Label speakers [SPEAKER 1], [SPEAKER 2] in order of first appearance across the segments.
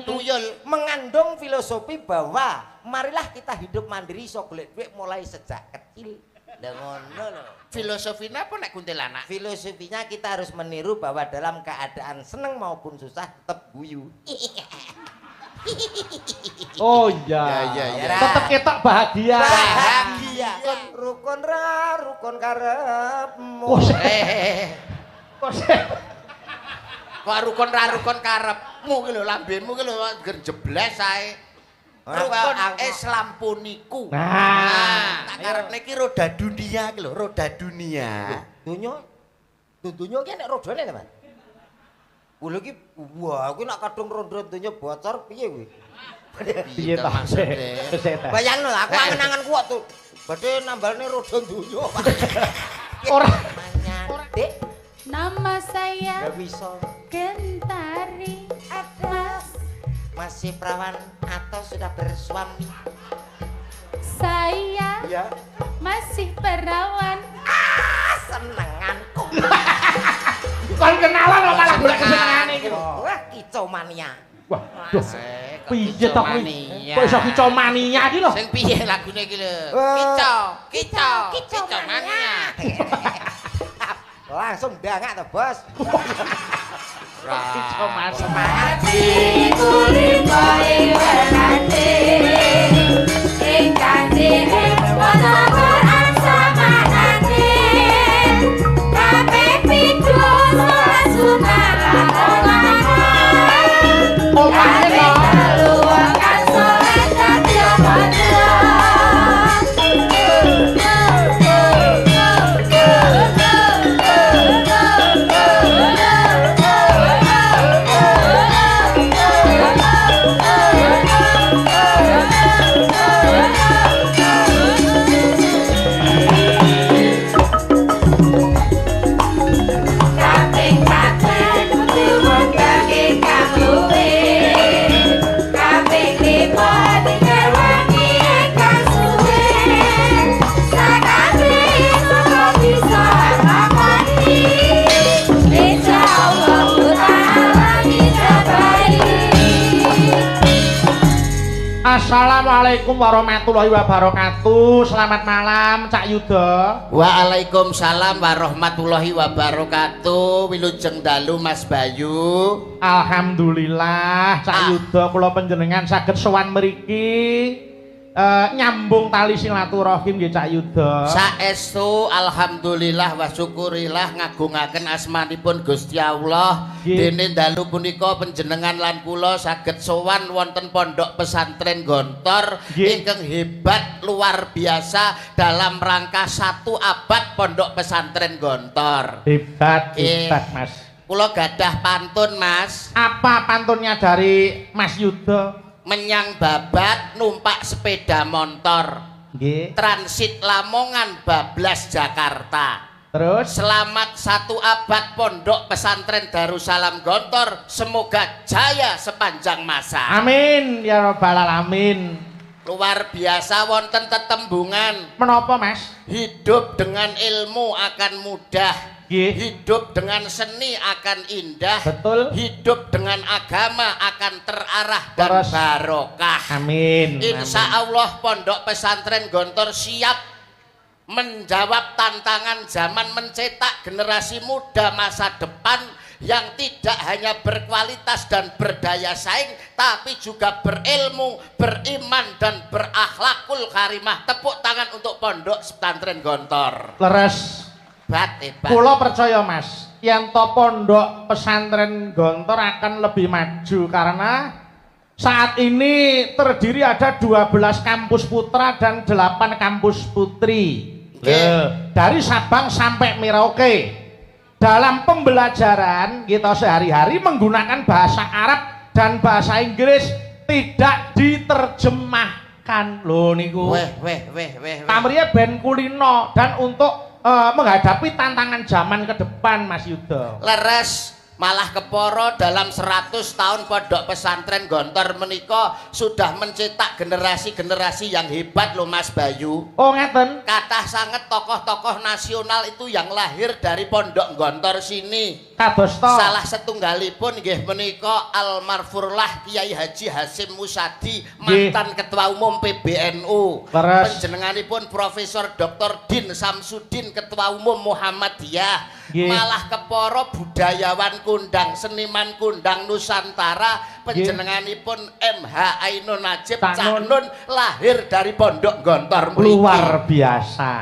[SPEAKER 1] tuyul
[SPEAKER 2] mengandung filosofi bahwa marilah kita hidup mandiri iso golek duit mulai sejak kecil. Lah ngono lho.
[SPEAKER 1] filosofinya apa nek kuntilanak
[SPEAKER 2] Filosofinya kita harus meniru bahwa dalam keadaan seneng maupun susah tetap guyu.
[SPEAKER 3] Oh iya.
[SPEAKER 1] Ya.
[SPEAKER 3] Tetep ketok bahagia.
[SPEAKER 2] Bahagia. Rukun ra, rukun karepmu.
[SPEAKER 3] Kok
[SPEAKER 1] kok rukun ra rukun karepmu ki lho lambemu ki lho ger jebles ae. Rukun Islam puniku.
[SPEAKER 3] Nah,
[SPEAKER 1] tak karepne iki roda dunia ki lho, roda dunia.
[SPEAKER 2] Dunya. Dunya ki nek rodane ta, Mas? Kulo iki wah, aku nek kadung rondo dunya bocor piye kuwi?
[SPEAKER 3] piye ta?
[SPEAKER 2] Bayangno lah, aku angen-angen kuat tuh. Badhe nambalne roda dunya.
[SPEAKER 3] Ora.
[SPEAKER 2] Dek,
[SPEAKER 4] Nama saya
[SPEAKER 2] gak bisa.
[SPEAKER 4] Gentari. Mas,
[SPEAKER 2] Masih perawan atau sudah bersuami?
[SPEAKER 4] saya
[SPEAKER 2] Ya.
[SPEAKER 4] masih perawan.
[SPEAKER 2] Senenganku.
[SPEAKER 3] Kon kenalan kok malah golek kesenengane iki.
[SPEAKER 2] Wah, kicau mania.
[SPEAKER 3] Wah, duh.
[SPEAKER 1] Kok
[SPEAKER 3] Piye to kuwi?
[SPEAKER 1] mania?
[SPEAKER 3] Kok iso kicomania iki lho?
[SPEAKER 1] Sing piye lagune iki lho? Kicau mania.
[SPEAKER 2] Langsung dangak to, Bos.
[SPEAKER 3] Kicomania.
[SPEAKER 2] Semangat.
[SPEAKER 3] Assalamualaikum warahmatullahi wabarakatuh. Selamat malam Cak Yuda.
[SPEAKER 1] Waalaikumsalam warahmatullahi wabarakatuh. Wilujeng dalu Mas Bayu.
[SPEAKER 3] Alhamdulillah Cak Yuda kula panjenengan saged sowan mriki nyambung tali silaturahim nggih Cak Yuda.
[SPEAKER 1] Saestu alhamdulillah wa syukurillah ngagungaken asmanipun Gusti Allah. Dene dalu punika panjenengan lan kula saged sowan wonten pondok pesantren Gontor ingkang hebat luar biasa dalam rangka 1 abad pondok pesantren Gontor.
[SPEAKER 3] Hebat, hebat Mas.
[SPEAKER 1] Kula gadah pantun Mas.
[SPEAKER 3] Apa pantunnya dari Mas Yuda?
[SPEAKER 1] Menyang Babat numpak sepeda motor.
[SPEAKER 3] Nggih.
[SPEAKER 1] Transit Lamongan bablas Jakarta.
[SPEAKER 3] Terus
[SPEAKER 1] Selamat 1 abad pondok pesantren Darussalam Gontor. Semoga jaya sepanjang masa.
[SPEAKER 3] amin ya rabbal alamin.
[SPEAKER 1] Luar biasa wonten tetembungan.
[SPEAKER 3] Menapa Mas?
[SPEAKER 1] Hidup dengan ilmu akan mudah.
[SPEAKER 3] Nggih.
[SPEAKER 1] Hidup dengan seni akan indah.
[SPEAKER 3] Betul.
[SPEAKER 1] Hidup dengan agama akan terarah dan
[SPEAKER 3] Terus.
[SPEAKER 1] barokah.
[SPEAKER 3] Amin.
[SPEAKER 1] Insya Allah pondok pesantren Gontor siap menjawab tantangan zaman, mencetak generasi muda masa depan yang tidak hanya berkualitas dan berdaya saing, tapi juga berilmu, beriman dan berakhlakul karimah. Tepuk tangan untuk pondok pesantren Gontor.
[SPEAKER 3] Leres.
[SPEAKER 1] Hebat.
[SPEAKER 3] Kula percaya Mas, yen to pondok pesantren Gontor akan lebih maju karena saat ini terdiri ada 12 kampus putra dan 8 kampus putri. Dari Sabang sampai Merauke. Dalam pembelajaran kita sehari-hari menggunakan bahasa Arab dan bahasa Inggris tidak diterjemahkan. Loh niku.
[SPEAKER 1] Weh.
[SPEAKER 3] Kamriye ben kulino dan untuk menghadapi tantangan zaman ke depan Mas Yuda.
[SPEAKER 1] Leres Malah keporo dalam 100 tahun pondok pesantren Gontor menika sudah mencetak generasi-generasi yang hebat loh Mas Bayu.
[SPEAKER 3] Oh ngeten.
[SPEAKER 1] Kathah sanget tokoh-tokoh nasional itu yang lahir dari pondok Gontor sini.
[SPEAKER 3] Kados to.
[SPEAKER 1] Salah setunggalipun nggih menika almarfurlah Kiai Haji Hasyim Musadi, mantan Ketua Umum PBNU. Panjenenganipun Profesor Dr. Din Samsudin, Ketua Umum Muhammadiyah. Malah keporo budayawan kundang, seniman kundang Nusantara, panjenenganipun MH Ainun Najib Cak Nun lahir dari pondok Gontor mriki.
[SPEAKER 3] Luar biasa.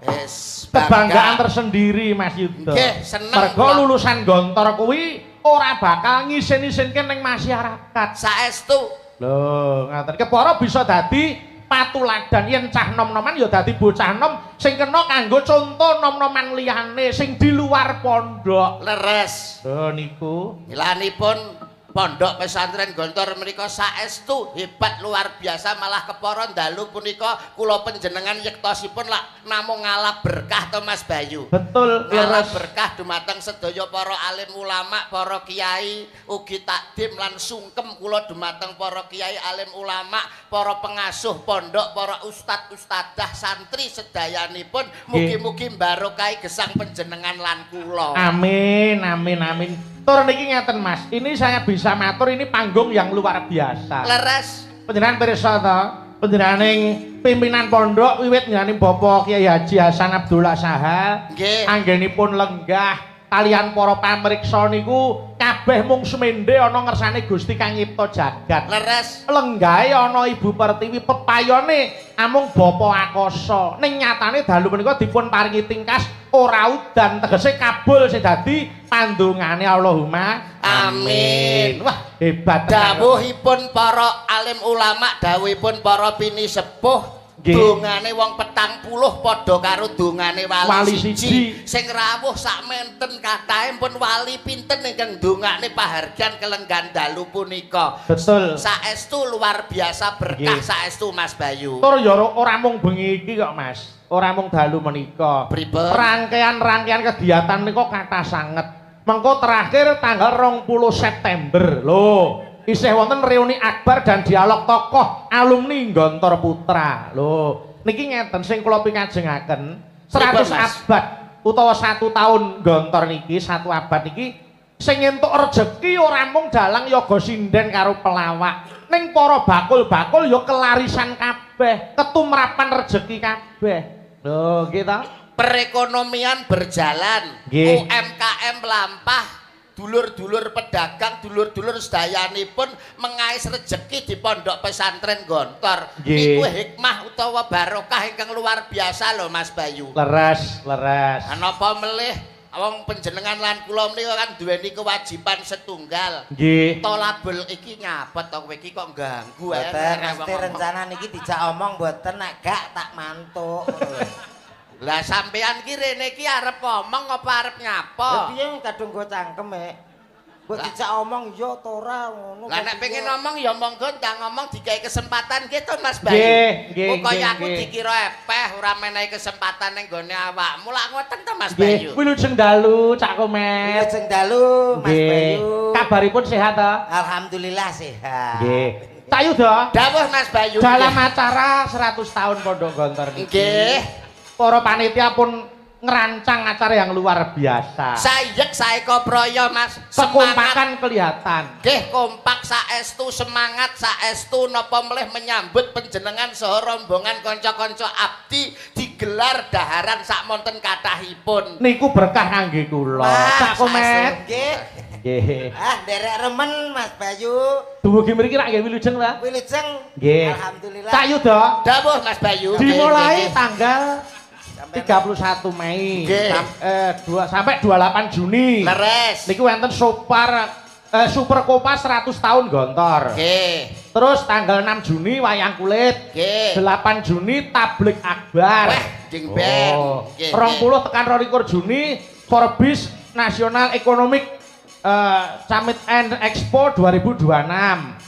[SPEAKER 1] Yes,
[SPEAKER 3] kebanggaan tersendiri Mas Yudo.
[SPEAKER 1] Nggih, seneng.
[SPEAKER 3] Mergo lulusan Gontor kuwi ora bakal ngisin-isinke ning masyarakat.
[SPEAKER 1] Saestu.
[SPEAKER 3] Lho, ngaten. Kepara bisa dadi patuladan yen cah nom-noman ya dadi bocah nom sing kena kanggo contoh nom-noman liyane sing di luar pondok.
[SPEAKER 1] Leres.
[SPEAKER 3] Lho niku.
[SPEAKER 1] Ilanipun pondok pesantren Gontor menika saestu hebat luar biasa, malah kepara dalu punika kula panjenengan yektosipun lak namung ngalap berkah to Mas Bayu.
[SPEAKER 3] Betul,
[SPEAKER 1] ngalap berkah dumateng sedaya para alim ulama, para kiai, ugi takdim lan sungkem kula dumateng para kiai alim ulama, para pengasuh pondok, para ustad-ustadzah santri sedayanipun mugi-mugi barokah gesang panjenengan lan kula.
[SPEAKER 3] Amin, amin, amin. Tur niki ngeten Mas, ini saya bisa matur ini panggung yang luar biasa.
[SPEAKER 1] Leres.
[SPEAKER 3] Panjenengan pirsa to, panjenenganing pimpinan pondok wiwit nyaning Bapak Kiai Haji Hasan Abdullah Sahal.
[SPEAKER 1] Nggih.
[SPEAKER 3] Anggenipun lenggah kalian para pamriksa niku kabeh mung semende ana ngersane Gusti kang nyipta jagat.
[SPEAKER 1] Leres.
[SPEAKER 3] Lenggahe ana Ibu Pertiwi, pepayone amung Bapa Akasa. Ning nyatane dalu menika dipun paringi tingkas ora udan, tegese kabul sing dadi pandungane Allahumma amin. Wah, hebat.
[SPEAKER 1] Dawuhipun para alim ulama, dawuhipun para pini sepuh, dongane wong 40 padha karo dongane wali siji. Sing rawuh sak menten kathahe pun wali pinten ingkang dongane pahargyan kelenggan dalu punika.
[SPEAKER 3] Betul.
[SPEAKER 1] Saestu luar biasa berkah saestu Mas Bayu.
[SPEAKER 3] Tur ya ora mung bengi iki kok Mas. Ora mung dalu menika. Rangkaian-rangkaian kegiatan menika kathah sanget. Mengko terakhir tanggal 20 September. Loh, isih wonten reuni akbar dan dialog tokoh alumni Gontor Putra. Loh, niki ngeten sing kula pingajengaken 100 abad utawa 1 tahun Gontor niki, 1 abad niki sing entuk rejeki ora mung dalang yoga sinden karo pelawak. Ning para bakul-bakul ya kelarisan kabeh, ketumrapan rejeki kabeh. Lho, gitu.
[SPEAKER 1] Perekonomian berjalan, UMKM melampah, dulur-dulur pedagang, dulur-dulur sedayanipun mengais rejeki di pondok pesantren Gontor. Niku hikmah utawa barokah ingkang luar biasa lho Mas Bayu.
[SPEAKER 3] Leres, leres.
[SPEAKER 1] Napa melih wong panjenengan lan kula menika kan duweni kewajiban setunggal.
[SPEAKER 3] Nggih.
[SPEAKER 1] Tolabel iki nyabet to kowe iki kok ganggu ae.
[SPEAKER 2] Mesti rencana niki dijak omong mboten nek gak tak mantuk.
[SPEAKER 1] Lah sampean ki rene iki arep ngomong apa arep nyapa?
[SPEAKER 2] Lah piye kadung go cangkem Mbok dijak omong ya ta ora ngono.
[SPEAKER 1] Lah nek pengen ngomong ya monggo tak ngomong digawe kesempatan gitu Mas Bayu.
[SPEAKER 3] Nggih,
[SPEAKER 1] Pokoke aku dikira epeh ora menehi kesempatan ning gone awakmu. Lah ngoten to Mas Bayu.
[SPEAKER 3] Wilujeng dalu Cak Komet.
[SPEAKER 2] Wilujeng dalu Mas Bayu.
[SPEAKER 3] Kabaripun sehat to?
[SPEAKER 2] Alhamdulillah sehat.
[SPEAKER 3] Nggih. Sayu to?
[SPEAKER 1] Dawuh Mas Bayu.
[SPEAKER 3] Dalam acara 100 tahun Pondok Gontor niki.
[SPEAKER 1] Nggih.
[SPEAKER 3] Para panitia pun ngerancang acara yang luar biasa.
[SPEAKER 1] Sayek saeko proyo Mas.
[SPEAKER 3] Kekompakan kelihatan.
[SPEAKER 1] Nggih kompak saestu, semangat saestu napa melih menyambut panjenengan saha rombongan kanca-kanca abdi digelar daharan sakmonten kathahipun.
[SPEAKER 3] Niku berkah kangge kula. Cak Komet.
[SPEAKER 2] Nggih.
[SPEAKER 3] Nggih.
[SPEAKER 2] Ah, nderek remen Mas Bayu.
[SPEAKER 3] Dumugi mriki rak nggih wilujeng ta?
[SPEAKER 2] Wilujeng.
[SPEAKER 3] Nggih.
[SPEAKER 2] Alhamdulillah.
[SPEAKER 3] Sayu to?
[SPEAKER 1] Dawuh Mas Bayu.
[SPEAKER 3] Dimulai tanggal 31 Mei sampai 28 Juni.
[SPEAKER 1] Leres.
[SPEAKER 3] Niku wonten Super Kopas 100 tahun Gontor.
[SPEAKER 1] Nggih.
[SPEAKER 3] Terus tanggal 6 Juni wayang kulit.
[SPEAKER 1] Nggih.
[SPEAKER 3] 8 Juni tablik akbar.
[SPEAKER 1] Wah, jeng ben.
[SPEAKER 3] Nggih. 20 tekan 22 Juni Forbes National Economic Summit and Expo 2026.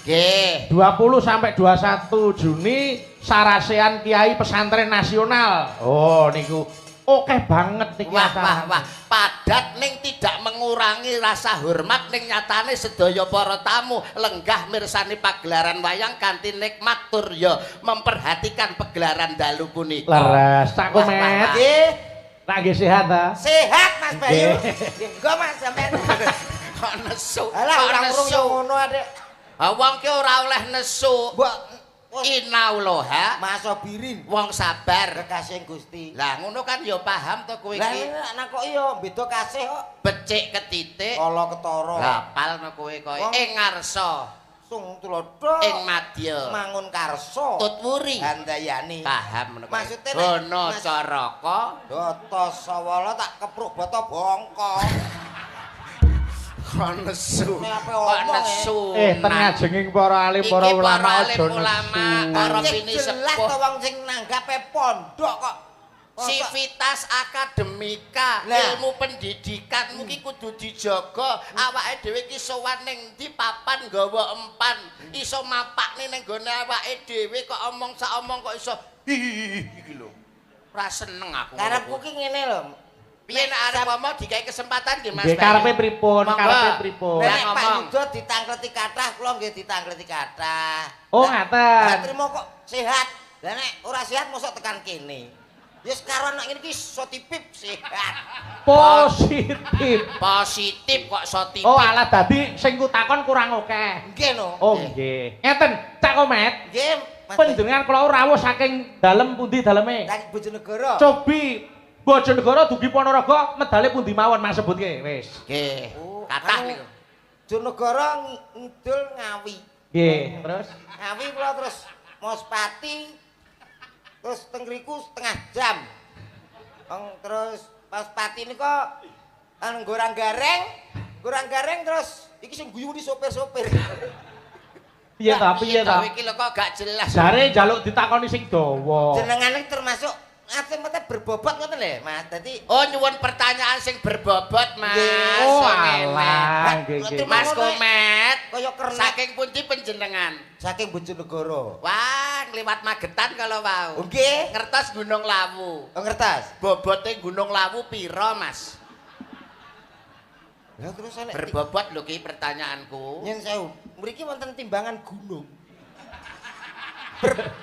[SPEAKER 1] Nggih.
[SPEAKER 3] 20 sampai 21 Juni Sarasean Kiai Pesantren Nasional. Oh niku Oke banget iki
[SPEAKER 1] Wah, padat ning tidak mengurangi rasa hormat ning nyatane sedaya para tamu lenggah mirsani pagelaran wayang kanthi nikmat tur ya memperhatikan pagelaran dalu punika.
[SPEAKER 3] Leres, Cak Komet.
[SPEAKER 2] Nggih,
[SPEAKER 3] Lagi sehat ta?
[SPEAKER 2] sehat Mas Bayu. Engko Mas sampean.
[SPEAKER 1] Kok nesu?
[SPEAKER 2] Alah
[SPEAKER 1] Kok
[SPEAKER 2] orang urung yo
[SPEAKER 1] nesu?
[SPEAKER 2] ngono Adek.
[SPEAKER 1] Ha wong ki ora oleh nesu.
[SPEAKER 2] Mbok
[SPEAKER 1] Inauloha
[SPEAKER 2] Mas Birin
[SPEAKER 1] wong sabar.
[SPEAKER 2] kekasih Gusti.
[SPEAKER 1] Lah ngono kan ya paham to kowe
[SPEAKER 2] Lah
[SPEAKER 1] iki.
[SPEAKER 2] anak kok iya beda kasih kok.
[SPEAKER 1] Becik ketitik.
[SPEAKER 2] Kala ketara.
[SPEAKER 1] Lapal kowe koe
[SPEAKER 2] Wong-
[SPEAKER 1] ing ngarsa,
[SPEAKER 2] Sung tulodo.
[SPEAKER 1] ing madya,
[SPEAKER 2] Mangun karso.
[SPEAKER 1] tutwuri.
[SPEAKER 2] Handayani.
[SPEAKER 1] Paham ngono kowe.
[SPEAKER 2] Maksudnya nek-
[SPEAKER 1] Gono
[SPEAKER 2] Mas-
[SPEAKER 1] caraka.
[SPEAKER 2] Doto sawala tak kepruk boto bongko.
[SPEAKER 1] Kok nesu.
[SPEAKER 2] Nek ape
[SPEAKER 1] Kok
[SPEAKER 2] omong,
[SPEAKER 1] nesu.
[SPEAKER 3] Tengah jenging para alim, para
[SPEAKER 1] Iki
[SPEAKER 3] ulama
[SPEAKER 1] para
[SPEAKER 3] aja
[SPEAKER 1] alim ulama,
[SPEAKER 3] nesu.
[SPEAKER 1] para
[SPEAKER 2] Cek
[SPEAKER 1] bini
[SPEAKER 2] jelas
[SPEAKER 1] sepuh.
[SPEAKER 2] to wong sing nanggape pondok kok.
[SPEAKER 1] Sivitas akademika,
[SPEAKER 2] Lah.
[SPEAKER 1] ilmu pendidikanmu ki kudu dijaga. Awake dhewe ki sowan ning ndi papan nggawa empan, iso mapakne ning gone awake dhewe kok omong sak omong kok iso iki lho. Ora seneng aku.
[SPEAKER 2] Karepku ki ngene lho.
[SPEAKER 1] Piye nek arep ngomong digawe kesempatan nggih Mas
[SPEAKER 3] Nggih,
[SPEAKER 1] Bayu?
[SPEAKER 3] karepe pripun?
[SPEAKER 1] Monggo.
[SPEAKER 3] Karepe pripun?
[SPEAKER 1] Lah,
[SPEAKER 2] Nek Pak
[SPEAKER 1] ngomong.
[SPEAKER 2] Yudo ditangkleti kathah, kula nggih ditangkleti kathah.
[SPEAKER 3] Oh,
[SPEAKER 2] Lah
[SPEAKER 3] ngaten.
[SPEAKER 2] trimo kok sehat. Lah nek ora sehat mosok tekan kene. Ya sekarang anak ini ki so tipip sehat.
[SPEAKER 3] Positif.
[SPEAKER 1] Positif kok so tipik.
[SPEAKER 3] Oh, alah dadi sing kutakon kurang oke.
[SPEAKER 2] Nggih no.
[SPEAKER 3] Oh, nggih. Ngeten, Cak Komet.
[SPEAKER 2] Nggih, Mas.
[SPEAKER 3] Panjenengan kula rawuh saking dalem pundi daleme?
[SPEAKER 2] Saking Bojonegoro.
[SPEAKER 3] Cobi Bojonegoro dugi Ponorogo medale pundi mawon Mas sebutke wis.
[SPEAKER 1] Nggih.
[SPEAKER 2] Oh,
[SPEAKER 1] Kathah
[SPEAKER 2] anu,
[SPEAKER 1] niku.
[SPEAKER 2] Bojonegoro ngidul Ngawi.
[SPEAKER 3] Nggih, terus
[SPEAKER 2] Ngawi kula terus Mospati terus teng ngriku setengah jam. Terus Mospati niku gorang gareng terus iki sing guyu di sopir-sopir.
[SPEAKER 3] piye ta, piye ta?
[SPEAKER 1] Iki lho kok gak jelas.
[SPEAKER 3] Jare njaluk ditakoni sing dawa.
[SPEAKER 2] Jenengane termasuk ate-mate berbobot ngoten lho, Mas. Dadi
[SPEAKER 1] Oh nyuwun pertanyaan sing berbobot Mas.
[SPEAKER 2] Nggih.
[SPEAKER 3] Oh,
[SPEAKER 1] Kok ngene.
[SPEAKER 3] alah, nggih,
[SPEAKER 2] Lah,
[SPEAKER 3] nggih.
[SPEAKER 2] terima-
[SPEAKER 1] Mas Komet,
[SPEAKER 2] kaya kernet
[SPEAKER 1] saking pundi panjenengan?
[SPEAKER 2] saking Bojonegoro.
[SPEAKER 1] Wah, ngliwat Magetan kalau wau.
[SPEAKER 2] Nggih.
[SPEAKER 1] Ngertos Gunung Lawu.
[SPEAKER 2] Oh, ngertas?
[SPEAKER 1] Bobote Gunung Lawu pira, Mas?
[SPEAKER 2] Lah terus nek
[SPEAKER 1] Berbobot lho ki pertanyaanku.
[SPEAKER 2] nyen sewu, mriki wonten timbangan gunung.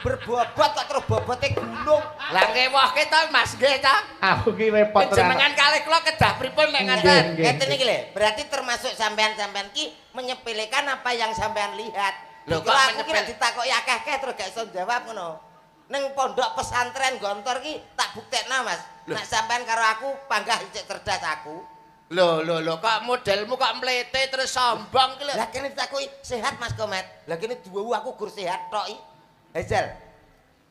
[SPEAKER 2] Berbobot kok terus bobote gunung.
[SPEAKER 1] Lah ngewohke to Mas nggih ta?
[SPEAKER 3] Aku ki repot
[SPEAKER 1] Panjenengan kalih kula kedah pripun nek
[SPEAKER 3] Nggih,
[SPEAKER 1] ngaten?
[SPEAKER 3] nggih.
[SPEAKER 2] Ngeten iki lho, berarti termasuk sampean-sampean ki menyepelekan apa yang sampean lihat.
[SPEAKER 1] Loh,
[SPEAKER 2] Kalau
[SPEAKER 1] kok
[SPEAKER 2] aku ki
[SPEAKER 1] menyepel-
[SPEAKER 2] nek ditakoki akeh-akeh terus gak iso jawab ngono. Ning pondok pesantren Gontor ki tak buktekno, Mas.
[SPEAKER 1] Loh.
[SPEAKER 2] Nek sampean karo aku panggah ijek cerdas aku.
[SPEAKER 1] Lho kok modelmu kok mlete terus sombong ki lho.
[SPEAKER 2] Lah kene ditakoki sehat Mas Komet. Lah kene duwewu aku gur sehat tok iki. Hejal.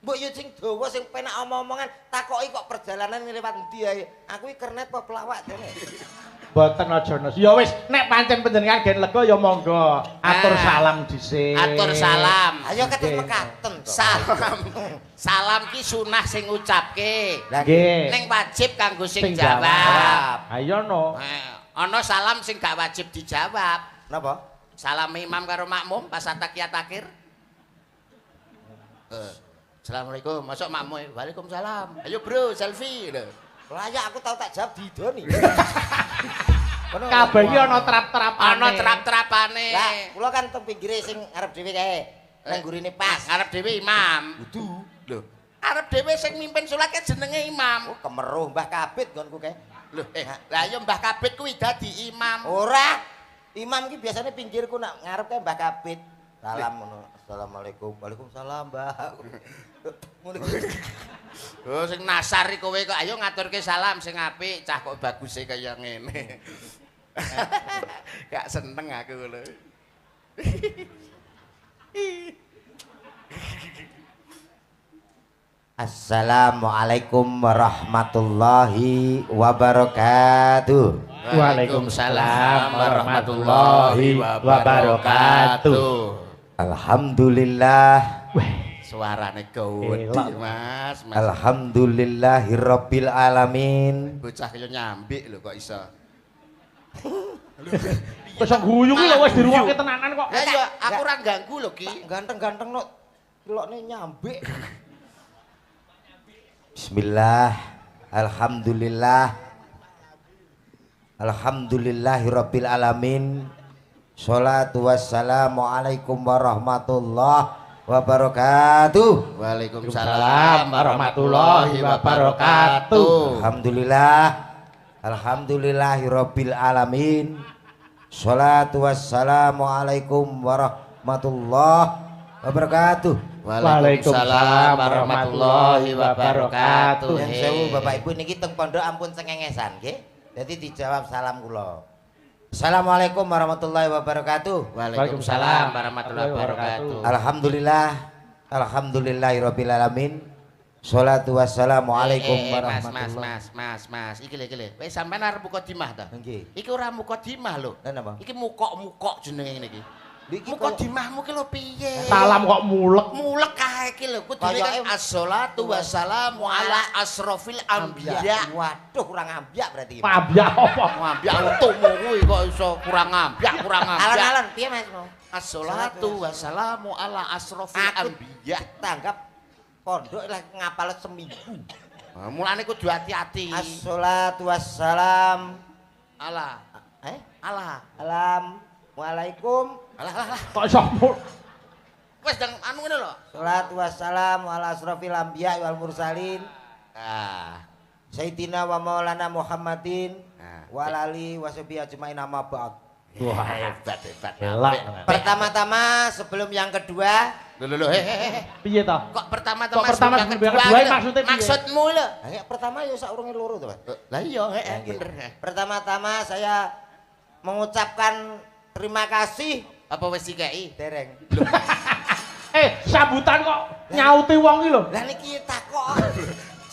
[SPEAKER 2] Mbok yo sing dawa sing penak omong-omongan takoki kok perjalanan lewat endi ae. Aku iki kernet apa pelawak jane.
[SPEAKER 3] Boten aja nes. Ya wis, nek pancen panjenengan gen lega ya monggo. Atur salam dhisik.
[SPEAKER 1] Atur salam.
[SPEAKER 2] Ayo ketemu
[SPEAKER 3] Nggih.
[SPEAKER 2] mekaten to.
[SPEAKER 1] Salam. Salam ki sunah sing ngucapke.
[SPEAKER 3] Nggih.
[SPEAKER 1] Ning wajib kanggo sing
[SPEAKER 3] Sing
[SPEAKER 1] jawab.
[SPEAKER 3] Ayo no.
[SPEAKER 1] Ana salam sing gak wajib dijawab.
[SPEAKER 2] Napa?
[SPEAKER 1] Salam imam karo makmum pas ataqiyat akhir. Assalamualaikum, masuk makmum. Waalaikumsalam. Ayo bro, selfie.
[SPEAKER 2] Lah ya aku tau tak jawab didoni.
[SPEAKER 3] Kabeh iki ana trap-trapane.
[SPEAKER 1] Ana trap-trapane.
[SPEAKER 2] Lah, kula kan teng pinggire sing arep dhewe kae. Nang gurine pas.
[SPEAKER 1] Arep dhewe imam.
[SPEAKER 2] Kudu.
[SPEAKER 1] Lho, arep dhewe sing mimpin salat jenenge imam.
[SPEAKER 2] Oh, kemeruh Mbah Kabit nggonku kae.
[SPEAKER 1] Lho, lah ya Mbah Kabit kuwi dadi imam.
[SPEAKER 2] Ora. Imam ki biasanya pinggirku nak ngarep kae Mbah Kabit. Salam ngono. Assalamualaikum. Waalaikumsalam, Mbah. Ngono kuwi.
[SPEAKER 1] Oh, sing nasari kowe kok ayo ngaturke salam sing apik, cah kok baguse kaya ngene. Gak seneng aku lho.
[SPEAKER 2] Assalamualaikum warahmatullahi wabarakatuh.
[SPEAKER 3] Waalaikumsalam warahmatullahi wabarakatuh.
[SPEAKER 2] Alhamdulillah.
[SPEAKER 1] Suarane gawedi,
[SPEAKER 3] Elok.
[SPEAKER 1] Mas.
[SPEAKER 2] Alhamdulillahirabbil alamin.
[SPEAKER 1] Bocah kaya nyambik lho kok iso.
[SPEAKER 3] Wis guyu ki lho wis diruwokke tenanan kok.
[SPEAKER 1] Lah ya aku ora ganggu lho Ki.
[SPEAKER 2] Ganteng-ganteng no. Kelokne nyambik. Bismillah. Alhamdulillahirabbil alamin. Sholatu wassalamu alaikum warahmatullahi wabarakatuh.
[SPEAKER 1] Waalaikumsalam warahmatullahi wabarakatuh.
[SPEAKER 2] Alhamdulillahirabbil alamin. Sholatu wassalamu alaikum warahmatullahi wabarakatuh.
[SPEAKER 1] Waalaikumsalam warahmatullahi wabarakatuh.
[SPEAKER 2] Yang sewu Bapak Ibu niki teng pondok ampun cengengesan nggih. Dadi dijawab salam kula. Assalamualaikum warahmatullahi wabarakatuh.
[SPEAKER 1] Waalaikumsalam warahmatullahi wabarakatuh.
[SPEAKER 2] Alhamdulillahirabbil alamin. Sholatu wassalamu alaikum warahmatullahi.
[SPEAKER 1] Mas, iki lho. Kowe sampean arep mukadimah ta?
[SPEAKER 2] Nggih.
[SPEAKER 1] Iki ora mukadimah lho.
[SPEAKER 2] Lah napa?
[SPEAKER 1] Iki mukok jenenge ngene iki. Mukadimahmu ki lho piye?
[SPEAKER 3] Salam kok mulek.
[SPEAKER 1] Mulek kae iki lho kudune kan as-sholatu wassalamu ala asrofil anbiya.
[SPEAKER 2] Waduh kurang ambiak berarti.
[SPEAKER 3] Ambiak apa?
[SPEAKER 1] Ambiak untukmu kuwi kok iso kurang ambiak.
[SPEAKER 2] Alon-alon piye Mas?
[SPEAKER 1] As-sholatu wassalamu ala asrofil anbiya.
[SPEAKER 2] Tanggap pondok lah ngapal seminggu.
[SPEAKER 1] Nah, mulane kudu hati-hati.
[SPEAKER 2] As-sholatu wassalam
[SPEAKER 1] Allah. Allah.
[SPEAKER 2] Assalamualaikum.
[SPEAKER 1] Alah.
[SPEAKER 3] Kok iso
[SPEAKER 1] Wes dang anu ngene lho.
[SPEAKER 2] Sholatu wassalamu ala asrofil anbiya wal mursalin. Sayyidina wa maulana Muhammadin wa ali wa sahbihi ajmain amma ba'd.
[SPEAKER 1] Wah, hebat.
[SPEAKER 2] Pertama-tama sebelum yang kedua,
[SPEAKER 1] Lho,
[SPEAKER 3] piye to?
[SPEAKER 1] Kok pertama-tama
[SPEAKER 3] sebelum yang kedua maksudnya piye?
[SPEAKER 1] Maksudmu lho.
[SPEAKER 2] pertama ya saurunge loro to, Mas.
[SPEAKER 1] Lah iya, bener.
[SPEAKER 2] Pertama-tama saya mengucapkan terima kasih
[SPEAKER 1] Apa wis dikeki?
[SPEAKER 2] dereng.
[SPEAKER 3] Sambutan kok nyauti wong iki lho.
[SPEAKER 2] Lah niki takok.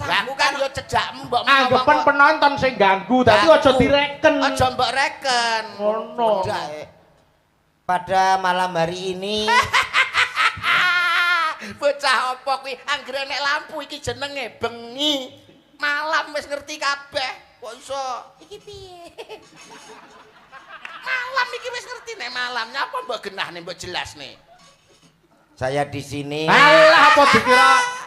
[SPEAKER 1] Lah aku kan yo cejakmu mbok
[SPEAKER 3] Anggapan penonton sing ganggu, dadi aja direken.
[SPEAKER 1] Aja mbok reken.
[SPEAKER 3] Ngono.
[SPEAKER 2] Pada malam hari ini
[SPEAKER 1] Bocah apa kuwi anggere nek lampu iki jenenge bengi. Malam wis ngerti kabeh. Kok iso iki piye? Malam iki wis ngerti nek malam. Nyapa mbok genahne mbok jelasne.
[SPEAKER 2] saya di sini.
[SPEAKER 3] Alah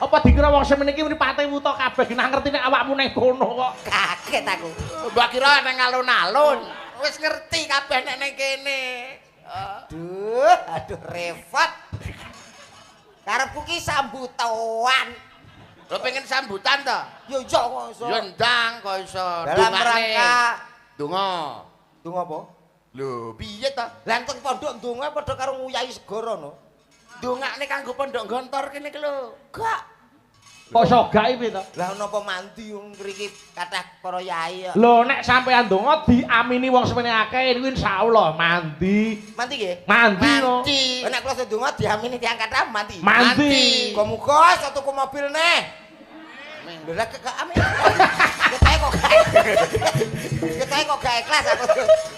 [SPEAKER 3] apa dikira wong semene iki mripate wuta kabeh genah ngerti nek awakmu ning kono kok.
[SPEAKER 2] Kaget aku.
[SPEAKER 1] Mbok kira ning alun-alun. Wis ngerti kabeh nek ning kene.
[SPEAKER 2] Aduh repot. Karepku ki sambutan.
[SPEAKER 1] Lo pengen sambutan to?
[SPEAKER 2] Yo iya kok iso.
[SPEAKER 1] Yo ndang kok iso.
[SPEAKER 2] Dalam rangka
[SPEAKER 1] donga.
[SPEAKER 2] donga apa?
[SPEAKER 1] Lho, piye to?
[SPEAKER 2] Lah teng pondok donga padha karo nguyahi segara no.
[SPEAKER 1] Dongakne kanggo pondok gontor kene iki lho. Gak.
[SPEAKER 3] Kok iso gak piye to?
[SPEAKER 2] Lah napa mandi wong mriki kathah para yai kok.
[SPEAKER 3] Lho nek sampean donga diamini wong semene akeh niku insyaallah mandi.
[SPEAKER 2] Mandi nggih?
[SPEAKER 3] Mandi no.
[SPEAKER 2] Nek kula sedonga diamini tiyang kathah mandi.
[SPEAKER 3] Mandi.
[SPEAKER 2] Muga-muga iso tuku mobil neh. Lho lah kek amin. Ketae kok gak ikhlas aku.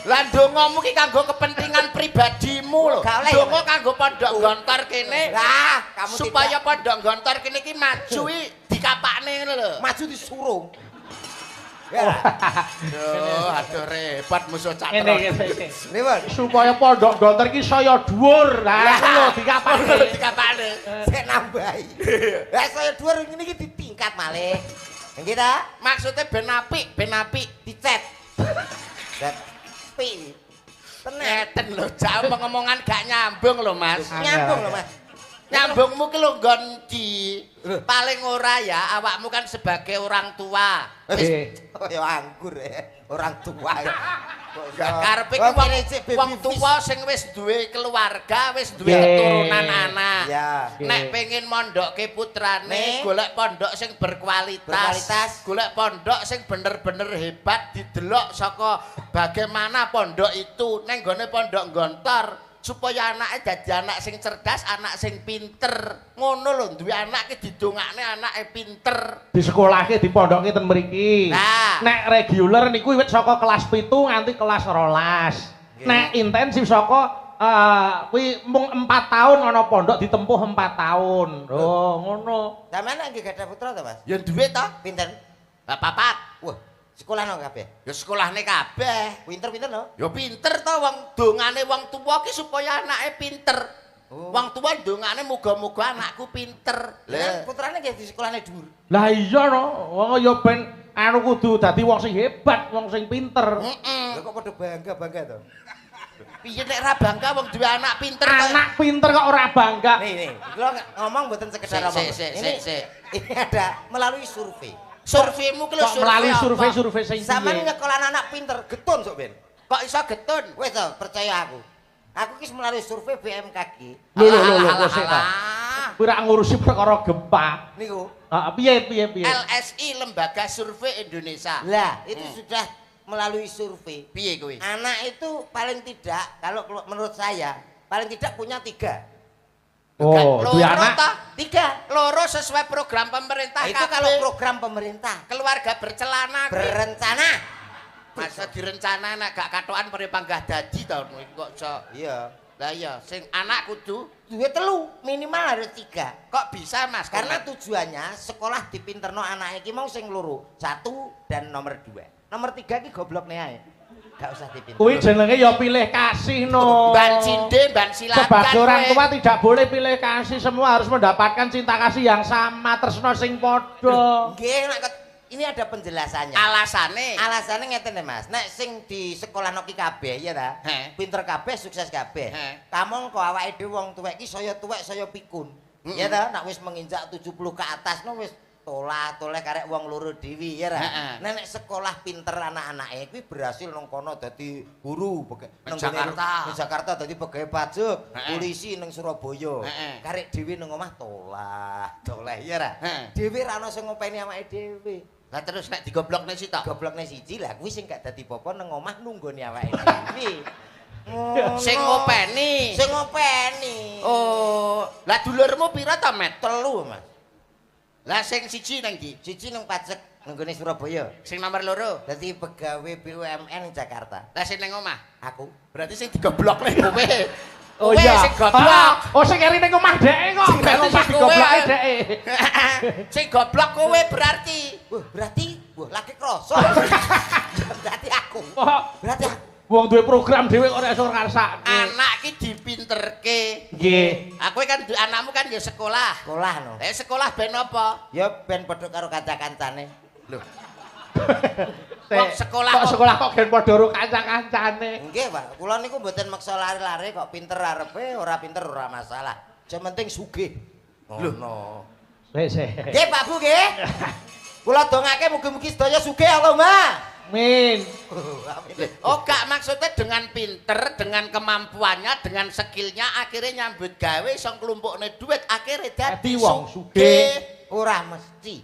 [SPEAKER 1] Lah ndongamu ki kanggo kepentingan pribadimu lho. Ndonga kanggo pondok gontor kene.
[SPEAKER 2] Lah, kamu
[SPEAKER 1] supaya pondok gontor kene iki maju dikapakne ngono lho.
[SPEAKER 2] Maju disurung.
[SPEAKER 1] Aduh repot musuh cak.
[SPEAKER 3] Ngene.
[SPEAKER 2] Nipun
[SPEAKER 3] Supaya pondok gontor iki saya dhuwur. Lah iku lho
[SPEAKER 1] dikapakne.
[SPEAKER 2] Sik nambahi. Lah saya dhuwur ngene iki ditingkat malih. Nggih ta?
[SPEAKER 1] Maksudnya ben apik
[SPEAKER 2] Dicet. Cet. Pi.
[SPEAKER 1] Ngeten lho, jauh pengomongan gak nyambung lho Mas.
[SPEAKER 2] Nyambung lho Mas.
[SPEAKER 1] Nyambungmu ki lho nggon ndi? Paling ora ya awakmu kan sebagai orang tua.
[SPEAKER 2] Ya anggur orang tua.
[SPEAKER 1] Karepe ki wong tua sing wis duwe keluarga, wis duwe keturunan anak. Nek pengen mondokke putrane, golek pondok sing berkualitas. Golek pondok sing bener-bener hebat didelok saka bagaimana pondok itu ning gone pondok gontor. Supaya anake dadi anak sing cerdas, anak sing pinter. Ngono lho, duwe anak ki didongakne anake pinter.
[SPEAKER 3] Di sekolahke dipondokke ten mriki. Nek reguler niku wiwit saka kelas 7 nganti kelas 12. Nek intensif saka kuwi mung 4 tahun ana pondok ditempuh 4 tahun. Oh, ngono.
[SPEAKER 2] Sampeyan nggih gadah putra to, Mas?
[SPEAKER 1] Ya duwe to.
[SPEAKER 2] Pinten?
[SPEAKER 1] Lah papat.
[SPEAKER 2] Wah, sekolah no kabeh.
[SPEAKER 1] Ya sekolahne kabeh.
[SPEAKER 2] Pinter-pinter no?
[SPEAKER 1] Ya pinter to wong dongane wong tuwa ki supaya anake pinter. Wong tuwa dongane muga-muga anakku pinter.
[SPEAKER 2] Lah putrane nggih di sekolahne dhuwur.
[SPEAKER 3] Lah iya no, wong ya ben anu kudu dadi wong sing hebat, wong sing pinter.
[SPEAKER 2] Lha kok padha bangga to?
[SPEAKER 1] Piye nek ra bangga wong duwe anak pinter
[SPEAKER 3] Anak pinter kok ora bangga.
[SPEAKER 2] Nih, kula ngomong mboten sekedar ngomong. Ini ada melalui survei.
[SPEAKER 1] Surveimu ki lho
[SPEAKER 3] Kok melalui survei sing
[SPEAKER 2] Sampeyan
[SPEAKER 3] piye?
[SPEAKER 2] nyekolah anak pinter, getun sok ben.
[SPEAKER 1] Kok iso getun?
[SPEAKER 2] Wis to, percaya aku. Aku ki melalui survei BMKG.
[SPEAKER 3] Lho, kok sik ta.
[SPEAKER 1] Alah.
[SPEAKER 3] Kuwi ra ngurusi perkara gempa.
[SPEAKER 2] Niku.
[SPEAKER 3] Heeh, piye?
[SPEAKER 1] LSI Lembaga Survei Indonesia.
[SPEAKER 2] Lah, itu sudah melalui survei.
[SPEAKER 1] Piye kuwi?
[SPEAKER 2] Anak itu paling tidak, kalau menurut saya, paling tidak punya 3.
[SPEAKER 3] Oh, duwe
[SPEAKER 1] Loro
[SPEAKER 3] anak.
[SPEAKER 1] ta?
[SPEAKER 2] 3.
[SPEAKER 1] Loro sesuai program pemerintah.
[SPEAKER 2] Itu
[SPEAKER 1] kabeh.
[SPEAKER 2] kalau program pemerintah.
[SPEAKER 1] Keluarga bercelana kuwi.
[SPEAKER 2] Berencana.
[SPEAKER 1] Masa direncana nek gak katokan pare panggah dadi ta kok iso.
[SPEAKER 2] Iya.
[SPEAKER 1] Lah iya, sing anak kudu
[SPEAKER 2] Duwe 3, minimal harus 3.
[SPEAKER 1] kok bisa Mas?
[SPEAKER 2] Karena
[SPEAKER 1] Komen?
[SPEAKER 2] tujuannya sekolah dipinterno anak iki mau sing loro, 1 dan nomor 2. Nomor 3 iki goblokne ae. Gak usah dipinter.
[SPEAKER 3] Kuwi jenenge ya pilih kasih no.
[SPEAKER 1] Ban cinde, ban silakan.
[SPEAKER 3] Sebagai orang
[SPEAKER 1] kowe.
[SPEAKER 3] tua tidak boleh pilih kasih, semua harus mendapatkan cinta kasih yang sama, tresno sing padha.
[SPEAKER 2] Nggih, nek ini ada penjelasannya.
[SPEAKER 1] Alasane.
[SPEAKER 2] Alasannya ngeten ya Mas, nek sing di sekolah noki kabeh ya ta,
[SPEAKER 1] He.
[SPEAKER 2] pinter kabeh, sukses kabeh.
[SPEAKER 1] He.
[SPEAKER 2] Kamu kok awake dhewe wong tuwek iki saya tuwek saya pikun. Ya ta, nek wis menginjak 70 ke atas no wis toleh karek wong loro dhewe ya ta.
[SPEAKER 1] Heeh.
[SPEAKER 2] Nek sekolah pinter anak-anake kuwi berhasil nang kono dadi guru,
[SPEAKER 1] Nang Jakarta.
[SPEAKER 2] Nang Jakarta dadi pegawai pajak,
[SPEAKER 1] Heeh.
[SPEAKER 2] polisi nang Surabaya.
[SPEAKER 1] Heeh.
[SPEAKER 2] Karek dhewe nang omah toleh ya ta.
[SPEAKER 1] Heeh.
[SPEAKER 2] Dhewe ra ono sing ngopeni awake dhewe.
[SPEAKER 1] Lah terus nek digoblokne sitok.
[SPEAKER 2] Goblokne siji lah kuwi sing gak dadi apa nang omah nunggoni awake dhewe.
[SPEAKER 1] Sing ngopeni.
[SPEAKER 2] Sing ngopeni.
[SPEAKER 1] Oh, lah dulurmu pira ta, Met?
[SPEAKER 2] 3, Mas.
[SPEAKER 1] Lah sing siji nang ndi?
[SPEAKER 2] Siji nang pajak nanggone Surabaya.
[SPEAKER 1] Sing nomor loro.
[SPEAKER 2] Dadi pegawai BUMN Jakarta.
[SPEAKER 1] Lah sing nang omah.
[SPEAKER 2] Aku.
[SPEAKER 1] Berarti sing digoblokne kowe.
[SPEAKER 3] Oh
[SPEAKER 1] Kowe
[SPEAKER 3] iya.
[SPEAKER 1] sing goblok.
[SPEAKER 3] Oh sing keri ning omah dheke kok.
[SPEAKER 1] Sing
[SPEAKER 3] Berarti
[SPEAKER 1] omah
[SPEAKER 3] sing digobloke
[SPEAKER 1] kowe.
[SPEAKER 3] dheke.
[SPEAKER 1] Sing goblok kowe berarti.
[SPEAKER 2] Berarti lagi kroso. Berarti aku.
[SPEAKER 3] Kok
[SPEAKER 2] Berarti aku.
[SPEAKER 3] wong duwe program dhewe kok ora iso ngrasakne.
[SPEAKER 1] Anak ki dipinterke.
[SPEAKER 3] Nggih.
[SPEAKER 1] Aku kan anakmu kan ya sekolah.
[SPEAKER 2] Sekolah no.
[SPEAKER 1] Sekolah ben apa?
[SPEAKER 2] Ya ben padha karo kanca-kancane.
[SPEAKER 1] Loh,
[SPEAKER 3] Kok sekolah kok gen padha karo kanca-kancane.
[SPEAKER 2] Nggih, Pak. Kula niku mboten maksa lari-lari kok pinter arepe, ora pinter ora masalah. Yang penting sugih. Ngono.
[SPEAKER 3] Sik.
[SPEAKER 2] Nggih, Pak Bu nggih. Kula dongake mugi-mugi sedaya sugih Allahumma.
[SPEAKER 3] Min.
[SPEAKER 1] Oh gak maksudnya dengan pinter, dengan kemampuannya, dengan skillnya akhirnya nyambut gawe song kelompoknya duit akhirnya
[SPEAKER 3] Dadi
[SPEAKER 1] dadi
[SPEAKER 3] wong
[SPEAKER 1] sugih.
[SPEAKER 2] Ora mesti.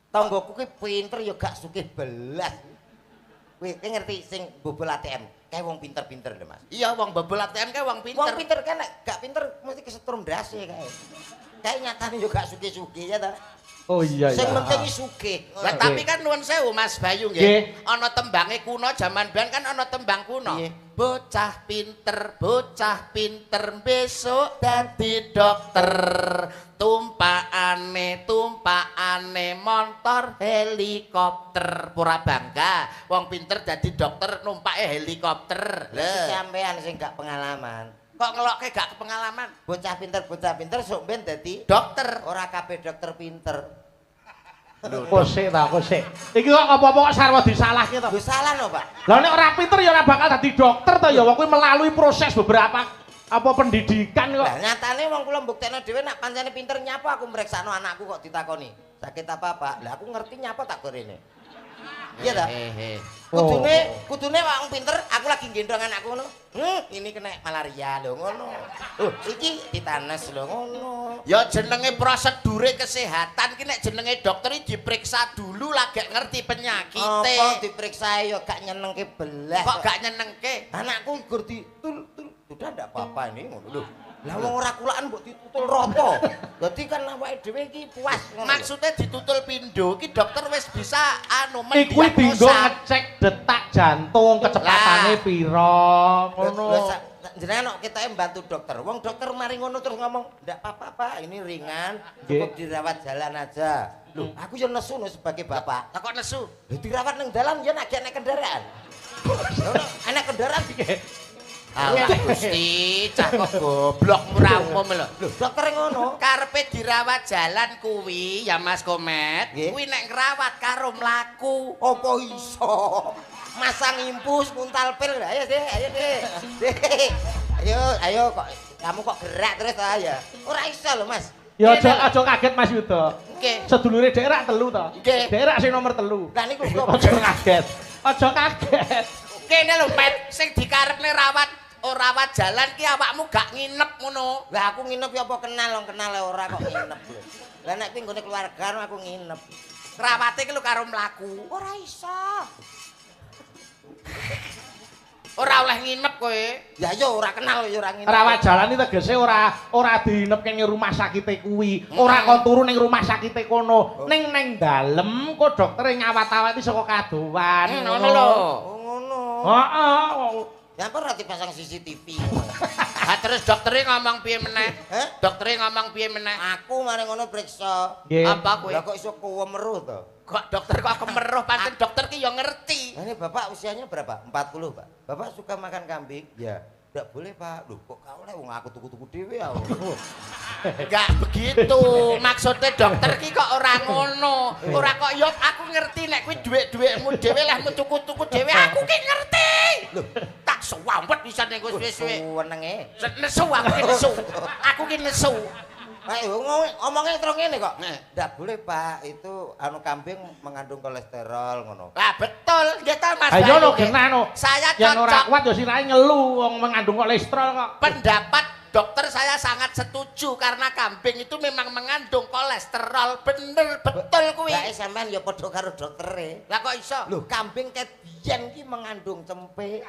[SPEAKER 2] Tanggoku ki pinter ya gak sugih belas. Kowe ngerti sing bobol ATM, kae wong pinter-pinter lho, Mas.
[SPEAKER 1] Iya wong bobol ATM kae wong pinter.
[SPEAKER 2] Wong pinter kan nek gak pinter mesti kesetrum ndase kae. Kae nyatane yo gak sugih-sugih ya ta.
[SPEAKER 3] Oh iya
[SPEAKER 2] Sing
[SPEAKER 3] iya.
[SPEAKER 2] penting iki sugih.
[SPEAKER 1] Lah tapi kan nuwun sewu Mas Bayu
[SPEAKER 3] Nggih.
[SPEAKER 1] nggih. Ana tembange kuno jaman biyen kan ana tembang kuno.
[SPEAKER 2] Piye?
[SPEAKER 1] Bocah pinter besok dadi dokter. Tumpakane montor helikopter. Pura bangga wong pinter dadi dokter numpake helikopter.
[SPEAKER 2] Lah
[SPEAKER 1] Lho,
[SPEAKER 2] sampean sing gak pengalaman.
[SPEAKER 1] kok ngelokke gak kepengalaman?
[SPEAKER 2] Bocah pinter sok ben dadi
[SPEAKER 1] Dokter.
[SPEAKER 2] ora kabeh dokter pinter.
[SPEAKER 3] Kok sik ta, kok sik. Iki kok apa-apa kok sarwa disalahke to.
[SPEAKER 2] Lho salah no, Pak.
[SPEAKER 3] Lah nek ora pinter ya ora bakal dadi dokter to ya wong kuwi melalui proses beberapa apa pendidikan kok.
[SPEAKER 2] Lah nyatane wong kula mbuktekno dhewe nek pancene pinter nyapa aku mreksakno anakku kok ditakoni. Sakit apa, Pak? Lah aku ngerti nyapa tak gorene. Iya ta? Kudune wong pinter aku lagi gendong anakku ngono. Ini kena malaria lho ngono. Iki ditanes lho ngono.
[SPEAKER 1] Ya jenenge prosedure kesehatan ki nek jenenge dokter iki diperiksa dulu lagi ngerti penyakite.
[SPEAKER 2] Apa diperiksa ya gak nyenengke belas.
[SPEAKER 1] Kok gak nyenengke?
[SPEAKER 2] Anakku gur ditul. Sudah ndak apa-apa ini ngono lho. Lah wong ora kulaan mbok ditutul roto. Dadi kan awake dhewe iki puas ngono.
[SPEAKER 1] Maksudnya ditutul pindho ki dokter wis bisa anu
[SPEAKER 3] Iki kuwi dinggo
[SPEAKER 1] mendiagnosa.
[SPEAKER 3] ngecek detak jantung, kecepatane pira, ngono.
[SPEAKER 2] Jenengan kok ketoke mbantu dokter. Wong dokter mari ngono terus ngomong, "Ndak apa-apa, Pak. Ini ringan, cukup dirawat jalan aja." Loh, aku yo nesu no sebagai bapak.
[SPEAKER 1] Lah kok nesu?
[SPEAKER 2] Dirawat nang dalan yo nek kendaraan. Anak kendaraan
[SPEAKER 1] Alah Gusti, cah kok goblok ora umum lho.
[SPEAKER 2] Lho, dokter ngono.
[SPEAKER 1] Karepe dirawat jalan kuwi ya Mas Komet,
[SPEAKER 2] Nggih.
[SPEAKER 1] kuwi nek ngrawat karo mlaku.
[SPEAKER 2] Apa iso? Masang impus kuntal pil. Ayo, Dek, ayo, Dek. Dek. Ayo kok kamu kok gerak terus ta ya? Ora iso lho, Mas.
[SPEAKER 3] Ya aja kaget Mas Yuda.
[SPEAKER 1] Nggih.
[SPEAKER 3] Sedulure dhek rak 3 to.
[SPEAKER 1] Nggih.
[SPEAKER 3] Dhek rak sing nomor 3.
[SPEAKER 2] Lah niku kok
[SPEAKER 3] Aja kaget. Aja kaget.
[SPEAKER 1] Kene lho Met, sing dikarepne rawat jalan ki awakmu gak nginep ngono.
[SPEAKER 2] Lah aku nginep ya apa kenal ora kok nginep lho. Lah nek kuwi nggone keluarga aku nginep.
[SPEAKER 1] Rawate ki lho karo mlaku.
[SPEAKER 2] Ora iso.
[SPEAKER 1] Ora oleh nginep kowe.
[SPEAKER 2] Ya yo ora kenal yo ora nginep.
[SPEAKER 3] Rawat jalan iki tegese ora diinepke ning rumah sakite kuwi. Ora kon turu ning rumah sakite kono. Ning dalem kok doktere ngawat-awati saka kadowan.
[SPEAKER 1] Ngono lho.
[SPEAKER 2] Oh ngono.
[SPEAKER 3] Heeh.
[SPEAKER 2] Ya apa ora dipasang CCTV.
[SPEAKER 1] Ha terus doktere ngomong piye meneh?
[SPEAKER 2] Hah?
[SPEAKER 1] Doktere ngomong piye meneh?
[SPEAKER 2] Aku mari ngono priksa.
[SPEAKER 3] Nggih.
[SPEAKER 1] Apa kowe?
[SPEAKER 2] Lah kok iso kewemeruh to?
[SPEAKER 1] Kok dokter kok kemeruh pancen dokter ki ya ngerti.
[SPEAKER 2] Nah, ini Bapak usianya berapa? 40, Pak. Bapak suka makan kambing? Ya. Tidak boleh, Pak. Loh, kok kau lek wong aku tuku-tuku dhewe ya.
[SPEAKER 1] Enggak begitu. Maksudnya dokter ki kok ora ngono. Ora kok yo aku ngerti nek kuwi dhuwit-dhuwitmu dhewe lah tuku-tuku dhewe aku ki ngerti.
[SPEAKER 2] Loh,
[SPEAKER 1] Tak suwampet pisan ning suwe-suwe.
[SPEAKER 2] Senenge.
[SPEAKER 1] Nesu aku ki nesu. Aku ki nesu.
[SPEAKER 2] Ayo ngomongnya terus ngene kok.
[SPEAKER 1] Nih.
[SPEAKER 2] Ndak boleh, Pak. Itu anu kambing mengandung kolesterol ngono.
[SPEAKER 1] Lah betul, nggih ta Mas.
[SPEAKER 3] Ayo
[SPEAKER 1] Bayu,
[SPEAKER 3] no
[SPEAKER 1] nggih.
[SPEAKER 3] genah no.
[SPEAKER 1] Saya
[SPEAKER 3] Yang ora
[SPEAKER 1] cocok.
[SPEAKER 3] kuat ya sirahe ngelu wong mengandung kolesterol kok.
[SPEAKER 1] Pendapat dokter saya sangat setuju karena kambing itu memang mengandung kolesterol. Bener, betul kuwi.
[SPEAKER 2] Lah sampean ya padha karo doktere.
[SPEAKER 1] Lah kok iso?
[SPEAKER 2] Loh, kambing ket biyen ki mengandung cempe.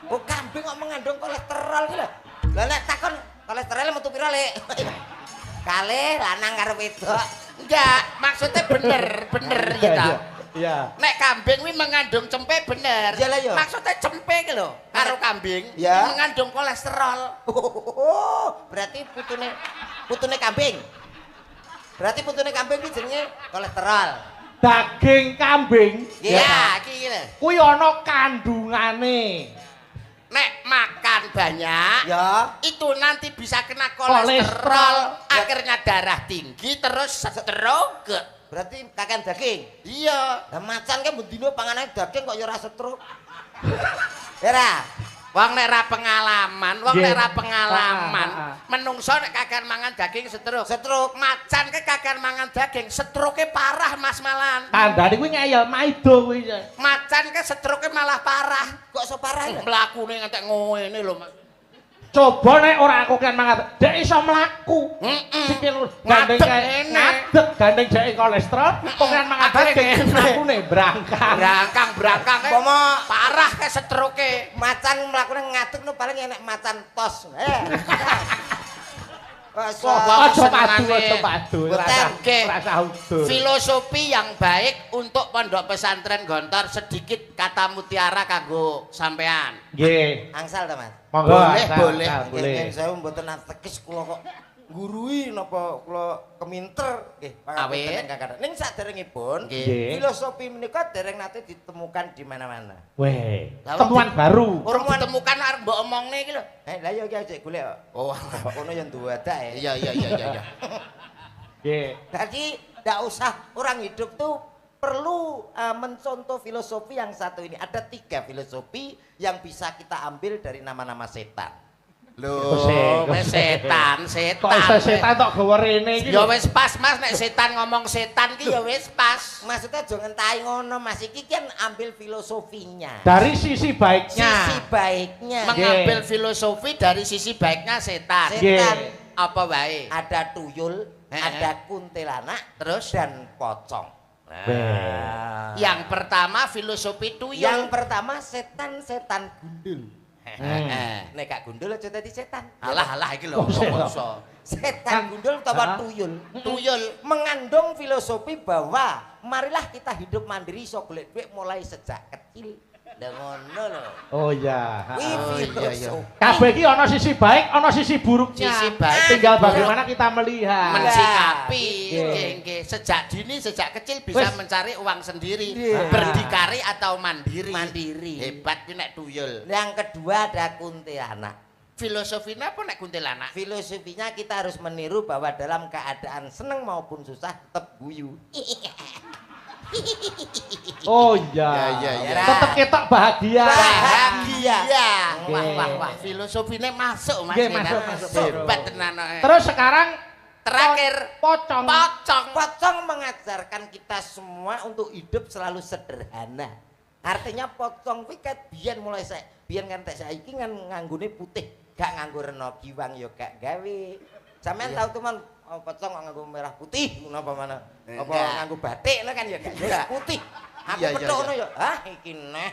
[SPEAKER 2] Oh, kambing kok mengandung kolesterol ki lho. Lah nek takon kolesterol metu pira, Lek? Kalih lanang karo wedok.
[SPEAKER 1] Enggak, maksudnya bener ya ta.
[SPEAKER 3] Iya.
[SPEAKER 1] Nek kambing kuwi mengandung cempe bener.
[SPEAKER 2] Iyalah, ya.
[SPEAKER 1] Maksudnya cempe ki lho karo kambing
[SPEAKER 2] Ya.
[SPEAKER 1] mengandung kolesterol.
[SPEAKER 2] Oh, berarti putune kambing. Berarti putune kambing ki jenenge kolesterol.
[SPEAKER 3] Daging kambing
[SPEAKER 1] Ya, iki lho.
[SPEAKER 3] kuwi ana kandungane.
[SPEAKER 1] Nek makan banyak
[SPEAKER 2] Ya.
[SPEAKER 1] itu nanti bisa kena kolesterol, akhirnya darah tinggi terus stroke.
[SPEAKER 2] Berarti kakan daging.
[SPEAKER 1] Iya.
[SPEAKER 2] Lah macan kan bendino panganane daging kok ya ora stroke. Era.
[SPEAKER 1] Wong nek ra pengalaman, wong nek ra
[SPEAKER 3] Nggih.
[SPEAKER 1] pengalaman,
[SPEAKER 3] Ah.
[SPEAKER 1] menungso nek kakan mangan daging stroke.
[SPEAKER 2] Stroke.
[SPEAKER 1] Macan ke kakan mangan daging, stroke parah Mas Malan.
[SPEAKER 3] Tandane kuwi ngeyel maido kuwi.
[SPEAKER 1] Macan ke stroke malah parah.
[SPEAKER 2] Kok iso parah ya?
[SPEAKER 1] Mlakune ngantek ngene lho, Mas.
[SPEAKER 3] Coba nek ora aku kan mangan, dek iso mlaku. Sikil gandeng
[SPEAKER 1] Ngadeg
[SPEAKER 3] kae
[SPEAKER 1] ngene.
[SPEAKER 3] ngadeg gandeng jeke kolesterol, kok kan mangan
[SPEAKER 1] Akhirnya
[SPEAKER 3] daging
[SPEAKER 1] ngene.
[SPEAKER 3] mlakune brangkang.
[SPEAKER 1] Brangkang
[SPEAKER 2] Umpama
[SPEAKER 1] parah ke stroke.
[SPEAKER 2] macan mlakune ngadeg no paling enek macan tos.
[SPEAKER 1] Wah,
[SPEAKER 3] Aja padu,
[SPEAKER 1] senengane.
[SPEAKER 3] aja padu.
[SPEAKER 2] Betul,
[SPEAKER 1] nggih.
[SPEAKER 3] Rasa udur.
[SPEAKER 1] Filosofi yang baik untuk pondok pesantren Gontor sedikit kata mutiara kanggo sampean.
[SPEAKER 3] Nggih.
[SPEAKER 2] Angsal ta, Mas?
[SPEAKER 3] Monggo.
[SPEAKER 1] Boleh,
[SPEAKER 3] asal,
[SPEAKER 1] boleh.
[SPEAKER 3] asal, boleh.
[SPEAKER 2] Nggih, saya mboten ateges kula kok ngurui napa kula keminter nggih
[SPEAKER 1] Awit.
[SPEAKER 2] pangapunten ning saderengipun
[SPEAKER 3] Nggih.
[SPEAKER 2] filosofi menika dereng nate ditemukan di mana-mana.
[SPEAKER 3] Weh,
[SPEAKER 1] Lah,
[SPEAKER 3] temuan baru.
[SPEAKER 1] Urung ditemukan arep mbok omongne iki lho.
[SPEAKER 2] Lah ya iki aja golek kok.
[SPEAKER 1] Oh.
[SPEAKER 2] Kono yang dua ada ya.
[SPEAKER 1] Iya.
[SPEAKER 3] Nggih.
[SPEAKER 2] Jadi tidak usah orang hidup tuh perlu mencontoh filosofi yang satu ini. Ada 3 filosofi yang bisa kita ambil dari nama-nama setan.
[SPEAKER 1] Loh, wis setan.
[SPEAKER 3] Kok iso setan tok gawe rene iki?
[SPEAKER 1] Ya wis pas Mas nek setan ngomong setan ki ya wis pas.
[SPEAKER 2] Maksudnya jangan ngentahi ngono Mas, iki kan ambil filosofinya.
[SPEAKER 3] Dari sisi baiknya.
[SPEAKER 2] Sisi baiknya.
[SPEAKER 1] Mengambil filosofi dari sisi baiknya setan.
[SPEAKER 2] Setan
[SPEAKER 1] Apa wae?
[SPEAKER 2] ada tuyul, ada kuntilanak,
[SPEAKER 1] Terus
[SPEAKER 2] dan pocong.
[SPEAKER 1] yang pertama filosofi tuyul.
[SPEAKER 2] Yang pertama setan-setan gundul.
[SPEAKER 1] Nek
[SPEAKER 2] Gak gundul aja dadi setan.
[SPEAKER 1] alah iki lho.
[SPEAKER 3] Oh, setan.
[SPEAKER 2] Setan gundul utawa tuyul.
[SPEAKER 1] Tuyul.
[SPEAKER 2] Mengandung filosofi bahwa marilah kita hidup mandiri iso golek duit mulai sejak kecil. Lah ngono lho.
[SPEAKER 3] Oh iya.
[SPEAKER 2] Kuwi filosofi.
[SPEAKER 3] Kabeh iki ana sisi baik, ana sisi buruknya.
[SPEAKER 1] Sisi baik,
[SPEAKER 3] tinggal
[SPEAKER 1] buruk.
[SPEAKER 3] bagaimana kita melihat.
[SPEAKER 1] Mensikapi,
[SPEAKER 3] Nggih.
[SPEAKER 1] nggih. Sejak dini, sejak kecil bisa
[SPEAKER 3] Wes.
[SPEAKER 1] mencari uang sendiri,
[SPEAKER 2] Iya.
[SPEAKER 1] berdikari atau mandiri.
[SPEAKER 2] Mandiri.
[SPEAKER 1] Hebat ki nek tuyul.
[SPEAKER 2] Yang kedua ada kuntilanak.
[SPEAKER 1] Filosofinya apa nek kuntilanak?
[SPEAKER 2] Filosofinya kita harus meniru bahwa dalam keadaan seneng maupun susah tetap guyu.
[SPEAKER 3] Oh iya.
[SPEAKER 1] Ya, ya.
[SPEAKER 3] Tetep ketok bahagia.
[SPEAKER 2] Bahagia.
[SPEAKER 1] Wah,
[SPEAKER 3] Nggih.
[SPEAKER 1] wah, wah. Filosofinya masuk, Mas.
[SPEAKER 3] Nggih,
[SPEAKER 1] Nina.
[SPEAKER 3] masuk.
[SPEAKER 1] Hebat tenan.
[SPEAKER 3] Terus sekarang
[SPEAKER 1] Terakhir,
[SPEAKER 3] pocong.
[SPEAKER 1] pocong.
[SPEAKER 2] Pocong mengajarkan kita semua untuk hidup selalu sederhana. Artinya pocong kuwi ket biyen mulai biyen ngantek saiki kan nganggone putih, gak nganggo rena giwang ya gak gawe. Sampeyan tahu teman pocong kok nganggo merah putih napa mana? Apa
[SPEAKER 1] Enggak.
[SPEAKER 2] nganggo batik lah kan ya gak
[SPEAKER 1] Enggak.
[SPEAKER 2] putih. Aku
[SPEAKER 1] Iya, iya,
[SPEAKER 2] petuk
[SPEAKER 1] iya.
[SPEAKER 2] ngono ya. Ah iki neh.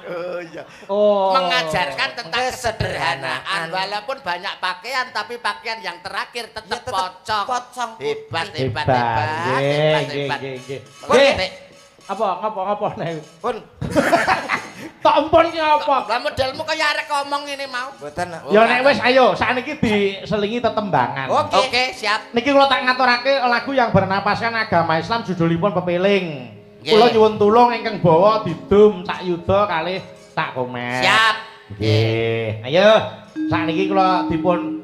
[SPEAKER 1] Oh iya.
[SPEAKER 3] Oh.
[SPEAKER 1] Mengajarkan tentang
[SPEAKER 2] Kesederhanaan.
[SPEAKER 1] kesederhanaan. Walaupun banyak pakaian, tapi pakaian yang terakhir tetap
[SPEAKER 2] Ya, tetap
[SPEAKER 1] pocong.
[SPEAKER 2] pocong putih.
[SPEAKER 1] Hebat,
[SPEAKER 3] hebat.
[SPEAKER 1] hebat, hebat, hebat, hebat.
[SPEAKER 3] Nggih.
[SPEAKER 1] Pun,
[SPEAKER 3] Nggih.
[SPEAKER 1] Dik.
[SPEAKER 3] Apa ngapa nek?
[SPEAKER 2] Pun
[SPEAKER 3] Tak ampun ki apa?
[SPEAKER 1] Lah modelmu kaya arek ngomong ini mau.
[SPEAKER 2] mboten.
[SPEAKER 3] Ya nek wis ayo sakniki diselingi tetembangan.
[SPEAKER 2] Oke.
[SPEAKER 1] Oke, siap.
[SPEAKER 3] Niki kula tak ngaturake lagu yang bernapaskan agama Islam judulipun Pepeling.
[SPEAKER 1] Nggih.
[SPEAKER 3] Kula nyuwun tulung ingkang bawa didum Cak Yuda kalih Cak Komet.
[SPEAKER 1] Siap.
[SPEAKER 3] Nggih. Ayo sakniki kula dipun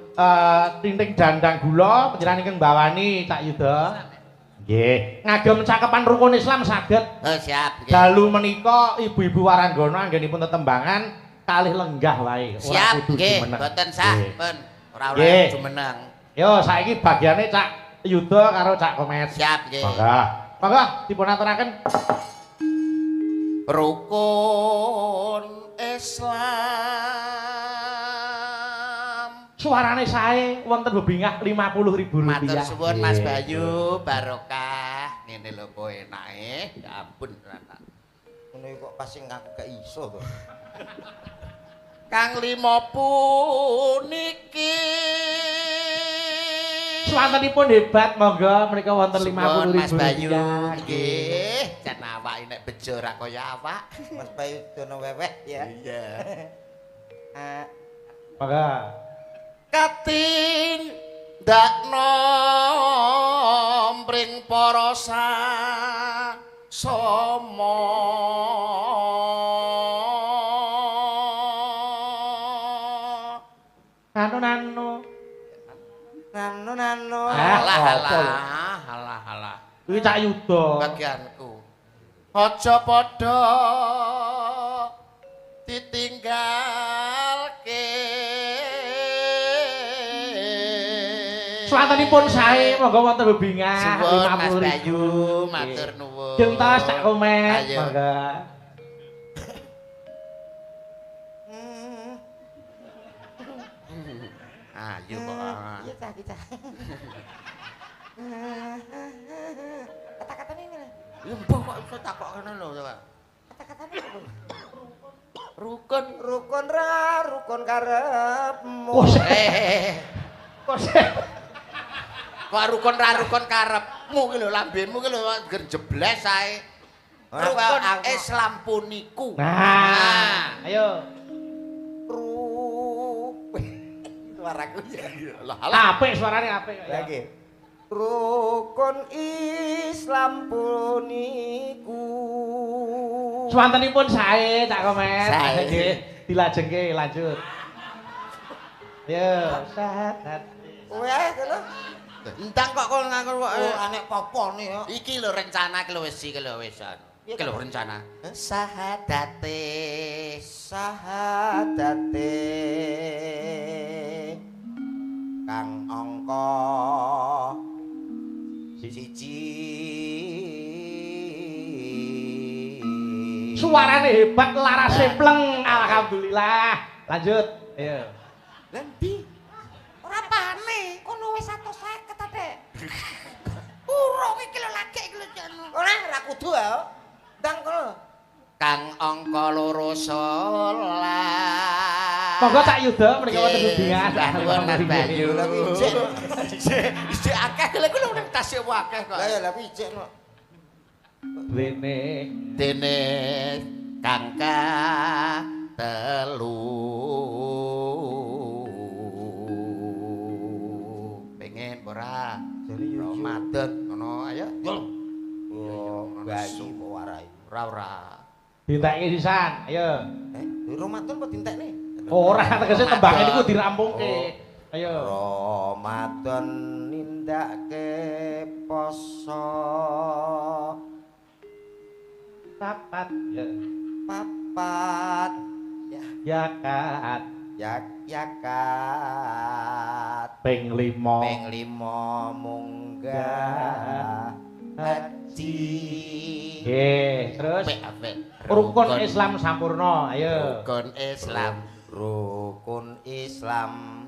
[SPEAKER 3] tinting dandang gula panjenengan ingkang bawani Cak Yuda. Nggih. Ngagem cakepan rukun Islam saged.
[SPEAKER 1] Oh, siap. Nggih.
[SPEAKER 3] Dalu menika ibu-ibu waranggana anggenipun tetembangan kalih lenggah wae. Ora
[SPEAKER 1] Siap,
[SPEAKER 3] kudu
[SPEAKER 1] nggih.
[SPEAKER 3] jumeneng.
[SPEAKER 1] Mboten sak,
[SPEAKER 3] Nggih.
[SPEAKER 1] pun. Ora
[SPEAKER 3] Nggih.
[SPEAKER 1] oleh jumeneng.
[SPEAKER 3] Yo saiki bagiane Cak Yuda karo Cak Komet.
[SPEAKER 1] Siap, nggih.
[SPEAKER 3] Monggo. Monggo dipun aturaken.
[SPEAKER 1] Rukun Islam.
[SPEAKER 3] Suarane sae wonten bebingah Rp50.000.
[SPEAKER 1] Matur suwun Mas
[SPEAKER 3] Nggih.
[SPEAKER 1] Bayu, barokah. Ngene lho kok enake. Ya ampun, anak.
[SPEAKER 2] Ngono kok pas sing aku gak iso to.
[SPEAKER 1] Kang lima puniki.
[SPEAKER 3] Swantenipun hebat, monggo menika wonten
[SPEAKER 1] Suwun,
[SPEAKER 3] Rp50.000.
[SPEAKER 1] Mas Bayu. Nggih, jan awake nek bejo ora kaya awak.
[SPEAKER 2] Mas Bayu dono weweh ya.
[SPEAKER 1] Iya.
[SPEAKER 3] Monggo.
[SPEAKER 1] Katin dakno mring para sama
[SPEAKER 3] Nanu.
[SPEAKER 2] Nano.
[SPEAKER 1] alah
[SPEAKER 3] apa lho?
[SPEAKER 1] alah
[SPEAKER 3] Kuwi Cak Yuda.
[SPEAKER 1] bagianku aja padha ditinggalke
[SPEAKER 3] Swantenipun sae monggo wonten bebingah
[SPEAKER 1] Suwun Mas
[SPEAKER 3] Rp50.000.
[SPEAKER 1] Bayu, matur nuwun.
[SPEAKER 3] Gentos Cak Komet,
[SPEAKER 1] Ayo.
[SPEAKER 3] monggo.
[SPEAKER 1] Ayo kok.
[SPEAKER 2] Iya ta kita. Kata-katanya ini lah.
[SPEAKER 1] Lembah kok iso takok ngono lho, coba.
[SPEAKER 2] Kata-katanya apa?
[SPEAKER 1] Rukun.
[SPEAKER 2] Rukun karepmu.
[SPEAKER 3] Oh,
[SPEAKER 1] Eh,
[SPEAKER 3] kok sih?
[SPEAKER 1] kok rukun ra rukun karepmu ki lho, lambemu ki lho ngger jebles ae.
[SPEAKER 2] Ora,
[SPEAKER 1] Rukun
[SPEAKER 2] aku-
[SPEAKER 1] Islam puniku.
[SPEAKER 3] Nah, ayo.
[SPEAKER 2] Suaraku ya.
[SPEAKER 1] Lah, alah.
[SPEAKER 3] Apik suarane apik.
[SPEAKER 2] Lagi. Rukun Islam puniku.
[SPEAKER 3] Swantenipun sae Cak Komet.
[SPEAKER 1] Sae.
[SPEAKER 3] Nggih, dilajengke lanjut. Yo, sahat.
[SPEAKER 2] Wes lho.
[SPEAKER 1] Entang kok kok nganggo kok.
[SPEAKER 2] Oh, anek popone yo.
[SPEAKER 1] Iki lho rencana ki lho wis iki lho wis. Iki lho rencana. Sahadate
[SPEAKER 2] Sahadate kang angka siji.
[SPEAKER 3] Suarane hebat, larase pleng. Alhamdulillah. Lanjut. Ayo.
[SPEAKER 2] Lendi. Ora pane. Kono wis 150 ta, Dek. Urung iki lho lagi iki lho jan. Ora kudu ya. Ndang kono.
[SPEAKER 1] Kang angka 12.
[SPEAKER 3] Monggo Cak Yuda menika wonten hubungan.
[SPEAKER 1] Nuwun Mas Bayu.
[SPEAKER 2] Lah ijek.
[SPEAKER 1] Isih akeh lho kuwi nang tasih akeh kok.
[SPEAKER 2] Lah ya lah ijek no.
[SPEAKER 3] Dene
[SPEAKER 1] Dene kang telu pengen ora Ramadan ngono ayo
[SPEAKER 2] oh bayi kok warai
[SPEAKER 1] ora
[SPEAKER 3] Dinteki sisan, ayo.
[SPEAKER 2] Ramadan kok dintekne
[SPEAKER 3] Ora tegese tembange niku dirampungke. Ayo.
[SPEAKER 2] Ramadan nindake poso
[SPEAKER 3] Papat ya.
[SPEAKER 2] papat
[SPEAKER 3] Yakat
[SPEAKER 2] yakat
[SPEAKER 3] ping 5.
[SPEAKER 2] ping 5 munggah haji
[SPEAKER 3] Nggih, terus
[SPEAKER 1] apik
[SPEAKER 3] rukun Islam sampurna. Ayo.
[SPEAKER 2] rukun Islam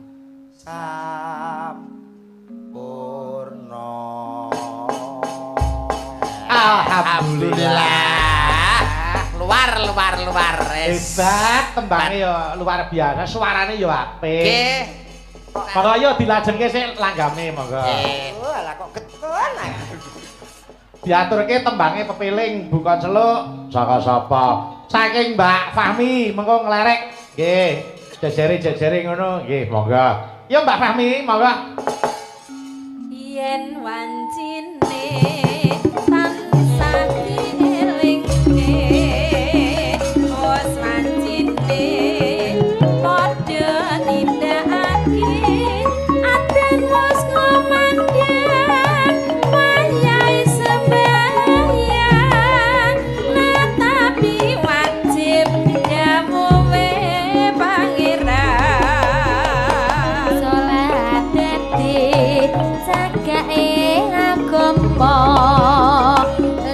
[SPEAKER 2] sampurna
[SPEAKER 3] Alhamdulillah.
[SPEAKER 1] luar
[SPEAKER 3] Hebat tembange ya luar biasa, suarane ya apik.
[SPEAKER 1] nggih
[SPEAKER 3] Monggo ayo dilajengke sik langgame monggo.
[SPEAKER 2] oh lah kok getun
[SPEAKER 3] Diaturke tembange pepiling bukan seluk saka sapa? Saking Mbak Fahmi mengko nglerek. Nggih, jejere ngono nggih, monggo. Ya Mbak Fahmi, monggo.
[SPEAKER 4] yen wancine tansah dielingne wis wancine padha nindakake aden wis ngomandhen wayahe sembahyang tapi wajib jamuwe pangeran salat dadi cagake agama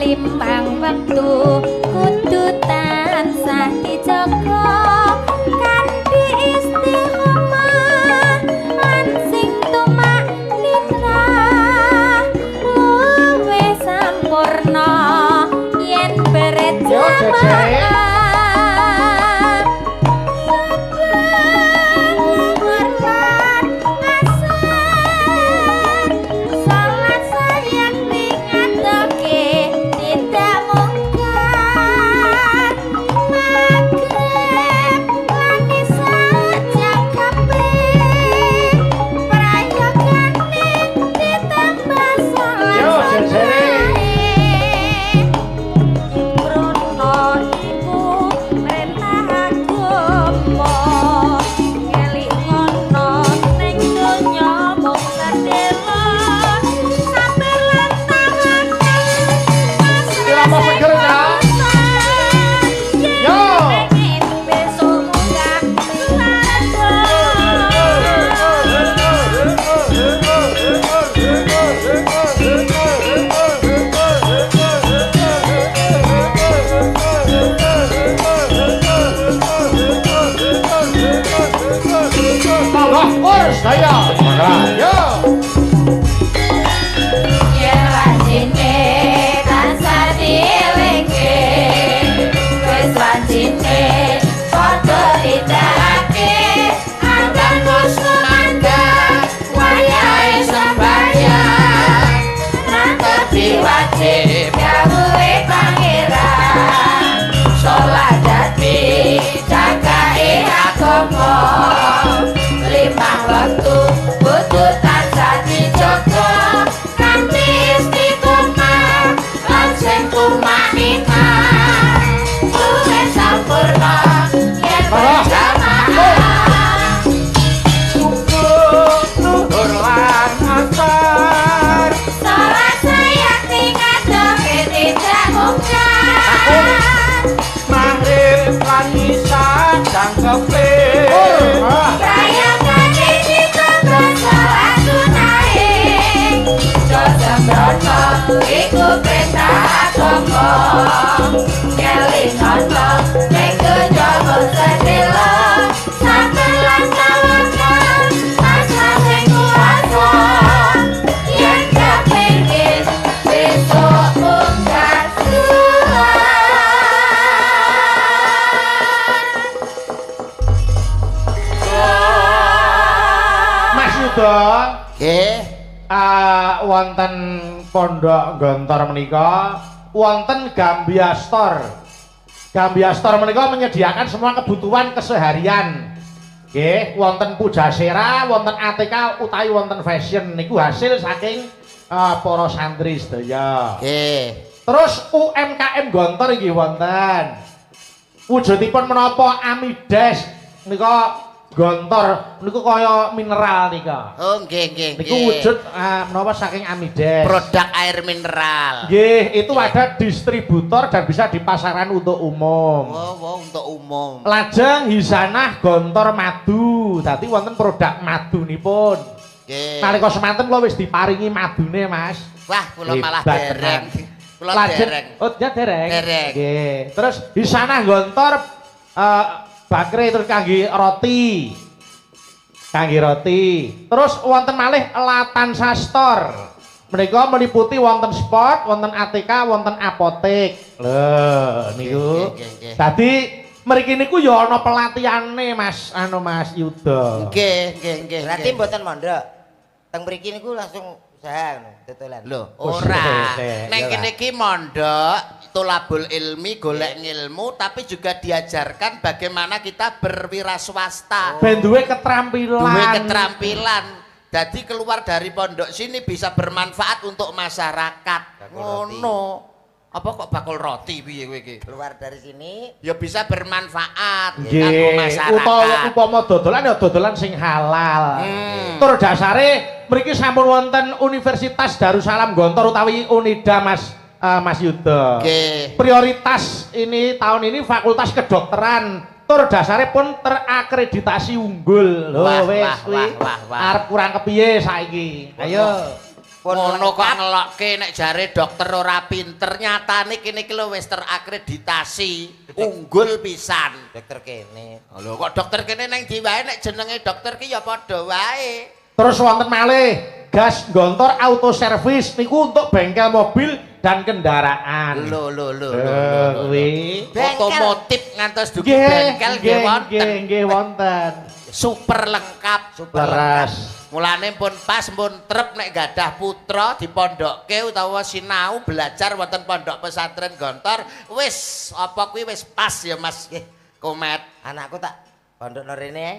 [SPEAKER 4] limbang wektu kudu tansah dijaga kanthi istiqomah lan sing tumaknina luwih sampurna yen berjamaah salat sayang ningatake tidak mungkar magrib lan isa kabeh prayogane ditambah salat
[SPEAKER 3] Yo, jejere.
[SPEAKER 4] Bruno iku perintah agama ngelik ngono ning donya mung sedelo sampe lantaran
[SPEAKER 3] Selamat seger ya. Yo.
[SPEAKER 4] besok munggah
[SPEAKER 3] Monggo urus daya. Monggo. Yo.
[SPEAKER 4] yen wancine tansah dielingke wis wancine padha didakake adan wis ngandhang wayahe sembahyang nanti wajib gawe pangeran salat dadi cagake agama limang wektu kudu tansah dijaga kanthi istiqomah lan sing tumaknina luwih sampurna yen berjamaah
[SPEAKER 3] Nuhur lan asar.
[SPEAKER 4] salat sayang ningatake tidak mungkar
[SPEAKER 3] Maghrib lan isya jangkepe.
[SPEAKER 4] prayogane ditambah salat sunahe sembrono iku perintah agama ngelingono ning donya mung sedelo sampe lantaran tansah sing kuwasa yen kepengin besok munggah
[SPEAKER 3] Mas Yuda,
[SPEAKER 1] nggih
[SPEAKER 3] wonten pondok Gontor menika wonten Gambiastor. Gambia Store menika menyediakan semua kebutuhan keseharian. Nggih, wonten pujasera, wonten ATK utawi wonten fashion niku hasil saking para santri sedaya.
[SPEAKER 1] Nggih.
[SPEAKER 3] Terus UMKM Gontor inggih wonten. Wujudipun menapa Amides nika Gontor niku kaya mineral nika.
[SPEAKER 1] Oh nggih nggih.
[SPEAKER 3] Niku wujud menapa saking Amides.
[SPEAKER 1] Produk air mineral.
[SPEAKER 3] Nggih, itu ada distributor dan bisa dipasarkan untuk umum.
[SPEAKER 1] Oh, untuk umum.
[SPEAKER 3] Lajeng Hisanah Gontor Madu. Dadi wonten produk madunipun.
[SPEAKER 1] Nggih.
[SPEAKER 3] Nalika semanten kula wis diparingi madune, Mas.
[SPEAKER 1] Wah, kula malah
[SPEAKER 3] Hebat
[SPEAKER 1] dereng.
[SPEAKER 3] tenan.
[SPEAKER 1] Kula
[SPEAKER 3] Lajeng-
[SPEAKER 1] dereng.
[SPEAKER 3] Oh, ya dereng.
[SPEAKER 1] Dereng.
[SPEAKER 3] Nggih. Terus Hisanah Gontor bakre terus kangge roti. Kangge roti. Terus wonten malih Latansa Store. Menika meliputi wonten spot, wonten ATK, wonten apotek. Lho, niku.
[SPEAKER 1] Nggih.
[SPEAKER 3] Dadi mriki niku ya ana pelatihane Mas Mas Yuda.
[SPEAKER 1] Nggih.
[SPEAKER 2] Berarti mboten mondok. Teng mriki niku langsung usaha ngono, tutulan.
[SPEAKER 1] Lho,
[SPEAKER 3] Oh,
[SPEAKER 1] ora.
[SPEAKER 3] sih,
[SPEAKER 1] Neng
[SPEAKER 3] iya,
[SPEAKER 1] kene iki mondok, tolabul ilmi, golek ngilmu, tapi juga diajarkan bagaimana kita berwira swasta.
[SPEAKER 3] Ben duwe keterampilan.
[SPEAKER 1] Duwe keterampilan. Jadi keluar dari pondok sini bisa bermanfaat untuk masyarakat.
[SPEAKER 2] Bakul roti.
[SPEAKER 1] Ngono. Apa kok bakul roti piye kowe iki?
[SPEAKER 2] Keluar dari sini
[SPEAKER 1] Ya bisa bermanfaat kanggo
[SPEAKER 3] Nggih,
[SPEAKER 1] masyarakat.
[SPEAKER 3] upama dodolan ya dodolan sing halal. Tur dasare mriki sampun wonten Universitas Darussalam Gontor utawi Unida Mas Yuda.
[SPEAKER 1] Nggih.
[SPEAKER 3] Prioritas ini tahun ini fakultas kedokteran. Tur dasare pun terakreditasi unggul.
[SPEAKER 1] Wah,
[SPEAKER 3] Lho wis
[SPEAKER 1] wah,
[SPEAKER 3] kuwi.
[SPEAKER 1] wah, wah.
[SPEAKER 3] Arep kurang kepiye saiki? Ayo.
[SPEAKER 1] Ngono kok ngelokke nek jare dokter ora pinter, nyatane kene iki lho wis terakreditasi unggul pisan.
[SPEAKER 2] dokter kene.
[SPEAKER 1] Lho kok dokter kene nang ndi wae nek jenenge dokter ki ya padha wae.
[SPEAKER 3] Terus wonten malih Gas Gontor Auto Service niku untuk bengkel mobil dan kendaraan.
[SPEAKER 1] Lho.
[SPEAKER 3] Kuwi.
[SPEAKER 2] Bengkel.
[SPEAKER 1] Otomotif ngantos dugi
[SPEAKER 3] Nggih,
[SPEAKER 1] bengkel nggih wonten.
[SPEAKER 3] nggih wonten.
[SPEAKER 1] Super lengkap.
[SPEAKER 3] Leres.
[SPEAKER 1] Mulane pun pas pun trep nek gadah putra dipondokke utawa sinau belajar wonten pondok pesantren Gontor, wis apa kuwi wis pas ya Mas Komet.
[SPEAKER 2] Anakku tak pondokno rene ae.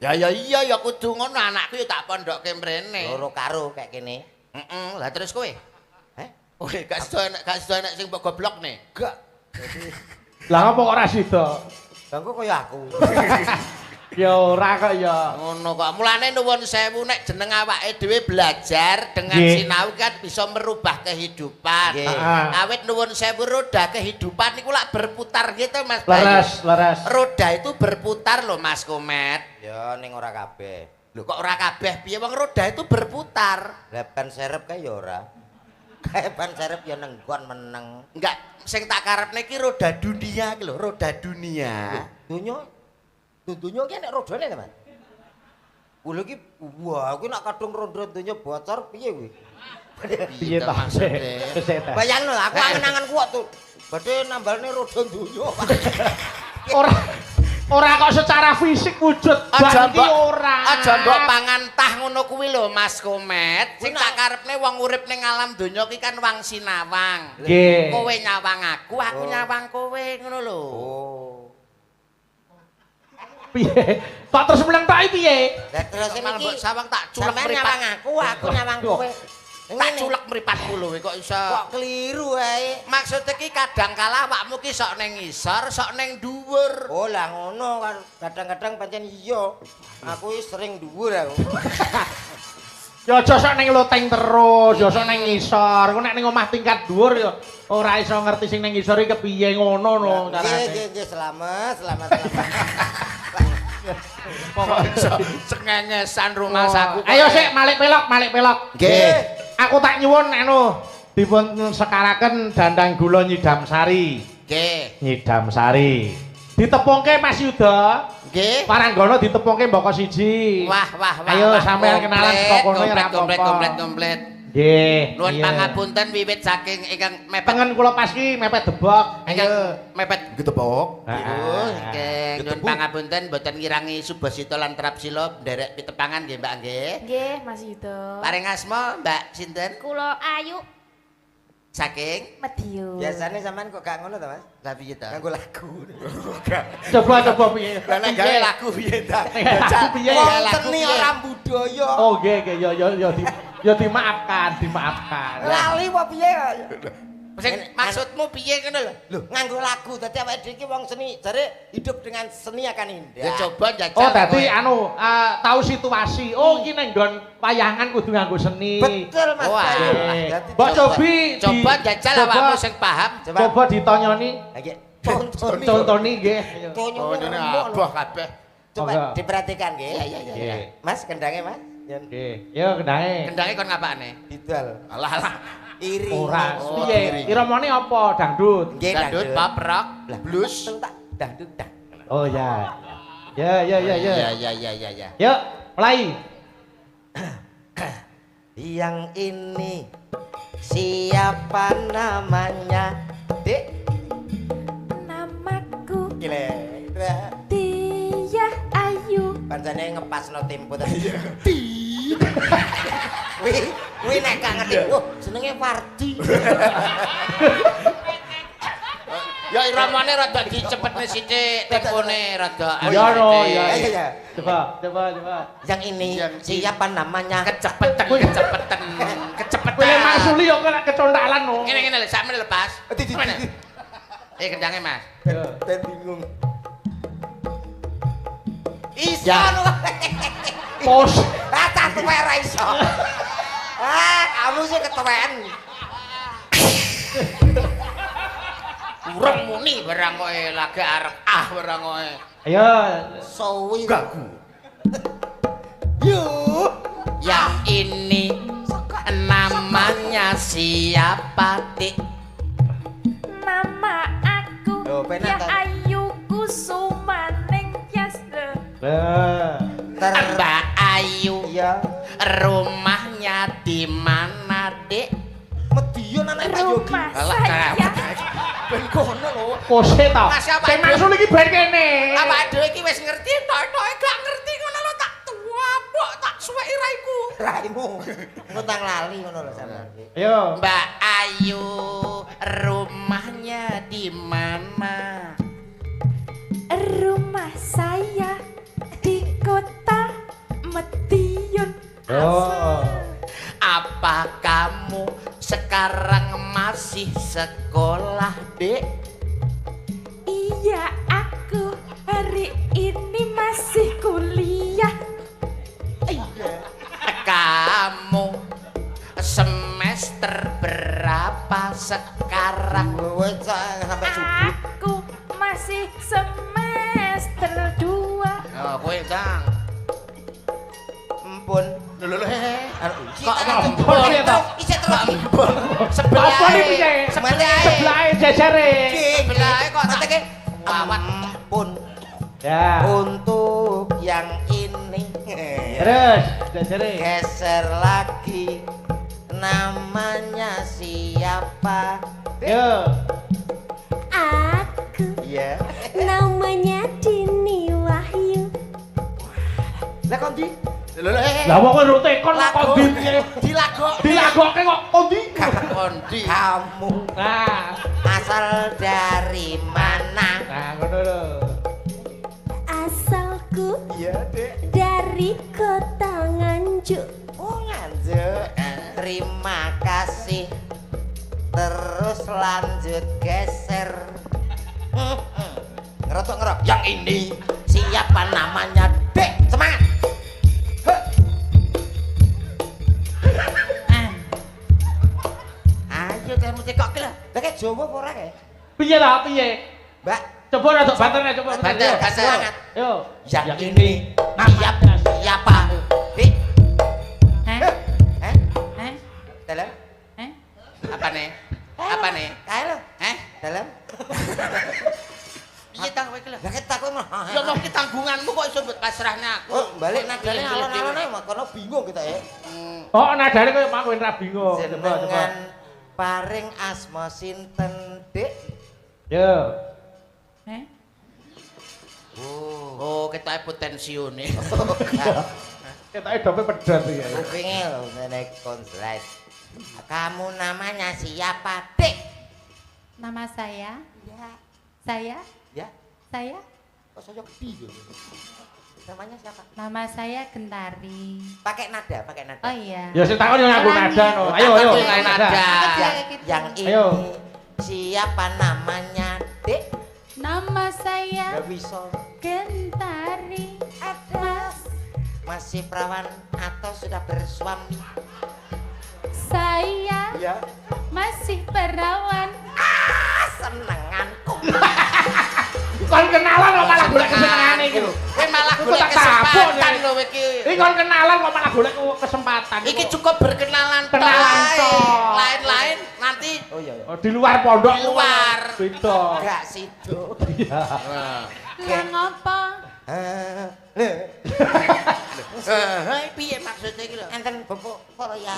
[SPEAKER 1] Ya iya ya kudu ngono anakku ya tak pondokke mrene.
[SPEAKER 2] Loro karo kayak kene.
[SPEAKER 1] Heeh, lah terus kowe?
[SPEAKER 2] Heh?
[SPEAKER 1] Oh, gak sida enak sing mbok goblok nih.
[SPEAKER 2] Gak.
[SPEAKER 3] Lah apa kok ora sida?
[SPEAKER 2] Bangku kaya aku.
[SPEAKER 3] Ya ora kok ya.
[SPEAKER 1] Ngono kok. Mulane nuwun sewu nek jeneng awake dhewe belajar dengan
[SPEAKER 3] Nggih.
[SPEAKER 1] sinau kan bisa merubah kehidupan.
[SPEAKER 2] Nggih.
[SPEAKER 1] Awit nuwun sewu roda kehidupan niku lak berputar gitu Mas.
[SPEAKER 3] Leres.
[SPEAKER 1] Roda itu berputar loh Mas Komet.
[SPEAKER 2] Ya ning ora kabeh.
[SPEAKER 1] Lho kok ora kabeh piye wong roda itu berputar.
[SPEAKER 2] Lah ban serep kae ya ora. Kae ban serep ya nenggon meneng.
[SPEAKER 1] Enggak, sing tak karepne iki roda dunia iki lho, roda dunia.
[SPEAKER 2] Dunya ki nek rodane ta, Mas? Lho iki wah, aku nek kadung roda dunya bocor piye kuwi?
[SPEAKER 3] Piye
[SPEAKER 1] to
[SPEAKER 3] ta?
[SPEAKER 1] maksudnya?
[SPEAKER 2] Bayangno aku angen-angen kuat tuh. Badhe nambalne roda dunya.
[SPEAKER 3] Ora kok secara fisik wujud
[SPEAKER 1] Aja
[SPEAKER 3] banti ora.
[SPEAKER 1] Aja mbok pangan tah ngono kuwi lho Mas Komet. Sing tak karepne wong urip ning alam donya ki kan wang sinawang.
[SPEAKER 3] Nggih.
[SPEAKER 1] Kowe nyawang aku nyawang kowe ngono lho.
[SPEAKER 2] Oh.
[SPEAKER 3] Piye? Kok terus mleng tok piye?
[SPEAKER 2] Lah terus
[SPEAKER 1] Malah mbok
[SPEAKER 2] iki
[SPEAKER 1] sawang tak culek
[SPEAKER 2] sampean
[SPEAKER 1] mripat.
[SPEAKER 2] nyawang aku nyawang kowe.
[SPEAKER 1] Tak culek mripatku lho kok iso.
[SPEAKER 2] Kok keliru ae.
[SPEAKER 1] Maksud iki kadang kala awakmu ki sok ning ngisor, sok ning dhuwur.
[SPEAKER 2] Oh lah ngono kan kadang-kadang pancen iya. Aku wis sering dhuwur aku.
[SPEAKER 3] Ya aja sok ning loteng terus, ya sok ning ngisor. Engko nek ning omah tingkat dhuwur ya ora iso ngerti sing ning ngisor iki kepiye ngono no carane.
[SPEAKER 2] Nggih, selamat.
[SPEAKER 1] Pokoknya cengengesan rumah saku.
[SPEAKER 3] Ayo sik malik pelok.
[SPEAKER 1] Nggih.
[SPEAKER 3] Aku tak nyuwun dipun sekaraken dandang gula Nyidam Sari.
[SPEAKER 1] Nggih.
[SPEAKER 3] Nyidam Sari. Ditepungke Mas Yuda.
[SPEAKER 1] Nggih.
[SPEAKER 3] Paranggono ditepungke mboko siji.
[SPEAKER 1] Wah.
[SPEAKER 3] Ayo sampean kenalan saka kono ya ora apa-apa.
[SPEAKER 1] Komplit.
[SPEAKER 3] Nggih.
[SPEAKER 1] Nuwun
[SPEAKER 3] iya.
[SPEAKER 1] pangapunten wiwit saking ingkang mepet.
[SPEAKER 3] Tengen kula pas ki mepet debok.
[SPEAKER 1] Ingkang
[SPEAKER 3] Ayo.
[SPEAKER 1] mepet getepok.
[SPEAKER 3] Ah.
[SPEAKER 1] Nggih, nyuwun pangapunten boten ngirangi Subasita lan Trapsila nderek pitepangan nggih Mbak nggih.
[SPEAKER 4] Nggih, Mas Yudo.
[SPEAKER 1] Paring asma Mbak sinten?
[SPEAKER 4] Kula Ayu.
[SPEAKER 1] Saking
[SPEAKER 4] Madiun.
[SPEAKER 2] Biasanya sampean kok gak ngono to, Mas?
[SPEAKER 1] lah piye ta?
[SPEAKER 2] Nganggo lagu.
[SPEAKER 3] Coba piye?
[SPEAKER 1] Lah nek gawe lagu piye ta?
[SPEAKER 3] Lagu piye ya?
[SPEAKER 2] Wong
[SPEAKER 1] lagu
[SPEAKER 2] seni
[SPEAKER 1] piye?
[SPEAKER 2] ora budaya.
[SPEAKER 3] Oh nggih ya dimaafkan.
[SPEAKER 2] Lali apa piye kok?
[SPEAKER 1] Sing maksudmu piye ngono lho?
[SPEAKER 2] Lho, nganggo lagu dadi awake dhewe iki wong seni, jare hidup dengan seni akan indah.
[SPEAKER 1] Ya coba njajal.
[SPEAKER 3] Oh dadi
[SPEAKER 1] kowe.
[SPEAKER 3] tahu situasi. Oh iki ning nggon wayangan kudu nganggo seni.
[SPEAKER 2] Betul Mas
[SPEAKER 1] Wah.
[SPEAKER 2] Bayu.
[SPEAKER 3] Eh,
[SPEAKER 2] Dadi
[SPEAKER 3] Mbok Cobi
[SPEAKER 1] Coba njajal awakmu sing paham.
[SPEAKER 3] Coba ditonyoni.
[SPEAKER 2] Ha iki contoni.
[SPEAKER 3] Contoni nggih.
[SPEAKER 1] Oh, ini abah kabeh.
[SPEAKER 2] Coba
[SPEAKER 3] Monggo.
[SPEAKER 2] diperhatikan nggih.
[SPEAKER 1] Iya.
[SPEAKER 3] Nggih.
[SPEAKER 2] Mas kendangnya Mas. Yen
[SPEAKER 3] Nggih. Yo kendange.
[SPEAKER 1] Kendange kon ngapane?
[SPEAKER 2] didol.
[SPEAKER 1] Alah.
[SPEAKER 2] Iri.
[SPEAKER 3] Ora.
[SPEAKER 1] Oh,
[SPEAKER 3] Piye?
[SPEAKER 1] iri.
[SPEAKER 3] Iramane apa? Dangdut.
[SPEAKER 2] Nggih
[SPEAKER 1] Dangdut, pop, rock,
[SPEAKER 2] Lah,
[SPEAKER 1] blues.
[SPEAKER 2] betul tak dangdut dah.
[SPEAKER 3] Oh ya. Ya.
[SPEAKER 1] Ya.
[SPEAKER 3] Yuk, mulai.
[SPEAKER 2] Yang ini siapa namanya? Dek.
[SPEAKER 4] Namaku
[SPEAKER 2] Gile.
[SPEAKER 4] Diah Ayu.
[SPEAKER 2] Pancene ngepasno tempo tadi. Wi nek gak ngerti. Wah, jenenge Fardi.
[SPEAKER 1] Ya iramane rada dicepetne sithik, tempone rada.
[SPEAKER 3] Ya no,
[SPEAKER 2] Iya,
[SPEAKER 3] ya.
[SPEAKER 2] iya.
[SPEAKER 3] Coba.
[SPEAKER 2] Yang ini siapa namanya?
[SPEAKER 1] Kecepetan.
[SPEAKER 3] Kowe
[SPEAKER 1] Kecepetan.
[SPEAKER 3] Mang Suli kok nek kecondalan no.
[SPEAKER 1] Ngene lho, sakmene lepas.
[SPEAKER 2] Di.
[SPEAKER 1] Mana? Kendange Mas.
[SPEAKER 2] Ben bingung. Iso
[SPEAKER 1] Ya.
[SPEAKER 2] lho.
[SPEAKER 3] Pos.
[SPEAKER 2] Ah, tak tuwek ra iso. Ah, kamu sih ketuwean.
[SPEAKER 1] Urung muni barang kowe lagi arep barang kowe.
[SPEAKER 3] Ayo.
[SPEAKER 2] Sowi gagu. Yo.
[SPEAKER 1] Yang ini namanya siapa, Dik?
[SPEAKER 4] Nama aku
[SPEAKER 2] Loh, penak,
[SPEAKER 4] Diah
[SPEAKER 2] Tan.
[SPEAKER 4] Ayu Kusumaning Tias.
[SPEAKER 1] Mbak Ayu.
[SPEAKER 2] Iya.
[SPEAKER 1] Rumahnya di mana, Dik?
[SPEAKER 2] Medion anak Pak Yogi.
[SPEAKER 4] Rumah
[SPEAKER 1] Alah,
[SPEAKER 4] saya
[SPEAKER 2] Ben kono lho.
[SPEAKER 3] Pose ta.
[SPEAKER 1] Mas, apa
[SPEAKER 3] Sing
[SPEAKER 1] itu?
[SPEAKER 3] Mang Suli iki ben kene.
[SPEAKER 1] Apa dhewe iki wis ngerti tok-tok gak ngerti ngono lho tak tuwapok tak suweki raiku.
[SPEAKER 2] Raimu. Ngutang lali ngono lho sampean.
[SPEAKER 3] Ayo.
[SPEAKER 1] Mbak Ayu, rumahnya di mana?
[SPEAKER 4] Rumah saya di kota Madiun.
[SPEAKER 3] Oh.
[SPEAKER 1] Apa kamu sekarang masih sekolah, Dek?
[SPEAKER 4] Iya, aku hari ini masih kuliah.
[SPEAKER 1] Kamu semester berapa sekarang?
[SPEAKER 2] Wes sampai subuh.
[SPEAKER 4] Aku masih semester 2.
[SPEAKER 1] Oh, kowe Kang.
[SPEAKER 2] Empun.
[SPEAKER 1] Lho
[SPEAKER 2] Kok
[SPEAKER 3] ampun, ya, toh?
[SPEAKER 2] Isih terus.
[SPEAKER 1] Sebelah.
[SPEAKER 3] Apa nih piye? Sebelah jajare.
[SPEAKER 1] Sebelahe kok tak
[SPEAKER 2] Mateke
[SPEAKER 1] Wawan.
[SPEAKER 2] ampun.
[SPEAKER 3] Ya.
[SPEAKER 2] Untuk yang ini
[SPEAKER 3] Terus jajare.
[SPEAKER 2] geser lagi namanya siapa?
[SPEAKER 3] Yo.
[SPEAKER 4] Aku
[SPEAKER 2] Iya.
[SPEAKER 4] namanya Dini Wahyu.
[SPEAKER 2] Lah kok di
[SPEAKER 3] Lah wong ora tekon kok kondi piye? Dilagokke kok kondi.
[SPEAKER 1] Kondi.
[SPEAKER 2] kamu
[SPEAKER 3] Nah,
[SPEAKER 2] asal dari mana?
[SPEAKER 3] ngono lho.
[SPEAKER 4] Asalku
[SPEAKER 2] Iya, Dek.
[SPEAKER 4] dari kota Nganjuk.
[SPEAKER 2] Oh, Nganjuk. Terima kasih. Terus lanjut geser. Ngerotok. Yang ini siapa namanya? Dek, semangat. Ayo kamu cekok ke lah. Lah kayak Jawa apa ora kae?
[SPEAKER 3] Piye lah piye?
[SPEAKER 2] Mbak,
[SPEAKER 3] Coba rada banternya coba.
[SPEAKER 1] Banter,
[SPEAKER 3] Yo.
[SPEAKER 1] banter.
[SPEAKER 2] semangat.
[SPEAKER 3] Yo.
[SPEAKER 2] Yang ini siapa? Dik. Dalam?
[SPEAKER 1] Apa nih? Apa nih?
[SPEAKER 2] Kae lho. Dalam?
[SPEAKER 1] Piye tang kowe iki lho?
[SPEAKER 2] Lah ket takon mah.
[SPEAKER 1] Ya mau ki tanggunganmu kok iso mbok pasrahne aku.
[SPEAKER 2] Oh, balik nadane alon-alon ae makono bingung kita ya.
[SPEAKER 3] Oh, nadane koyo mak kowe ra bingung. Coba.
[SPEAKER 2] Jenengan paring asma sinten, Dik?
[SPEAKER 3] Yo.
[SPEAKER 1] Oh, ketoke potensiune.
[SPEAKER 3] Ketoke dope pedhot iki.
[SPEAKER 2] Kupinge lho ngene konslet. Kamu namanya siapa, Dik?
[SPEAKER 5] Nama saya?
[SPEAKER 2] Ya.
[SPEAKER 5] Saya?
[SPEAKER 2] Ya.
[SPEAKER 5] Saya?
[SPEAKER 2] Kok saya gede? Namanya siapa?
[SPEAKER 5] Nama saya Gentari.
[SPEAKER 2] Pakai nada, pakai nada.
[SPEAKER 5] Oh iya.
[SPEAKER 3] Ya sing takon yo ngaku nada no. Ayo ayo.
[SPEAKER 1] Pakai nada.
[SPEAKER 2] Yang ini
[SPEAKER 3] Ayo.
[SPEAKER 2] siapa namanya, Dik?
[SPEAKER 5] Nama saya
[SPEAKER 2] Gak bisa.
[SPEAKER 5] Gentari. Mas,
[SPEAKER 2] Masih perawan atau sudah bersuami?
[SPEAKER 5] saya
[SPEAKER 2] Ya.
[SPEAKER 5] masih perawan.
[SPEAKER 2] Senenganku.
[SPEAKER 3] Kon kenalan kok malah golek kesenengane iki lho.
[SPEAKER 1] Kowe malah
[SPEAKER 3] Iku
[SPEAKER 1] golek
[SPEAKER 3] tak tabok,
[SPEAKER 1] kesempatan
[SPEAKER 3] Nek.
[SPEAKER 1] lho iki.
[SPEAKER 3] Iki kon kenalan kok malah golek kesempatan.
[SPEAKER 1] Iki cukup berkenalan
[SPEAKER 3] Kenalan
[SPEAKER 1] ae.
[SPEAKER 3] tok.
[SPEAKER 1] Lain-lain nanti
[SPEAKER 2] Oh iya.
[SPEAKER 3] Oh, di luar pondok.
[SPEAKER 1] Di luar.
[SPEAKER 3] Beda.
[SPEAKER 2] Gak situ.
[SPEAKER 3] Iya.
[SPEAKER 5] Lah ngopo?
[SPEAKER 1] Piye maksudnya iki lho?
[SPEAKER 2] Enten bobok kok ya.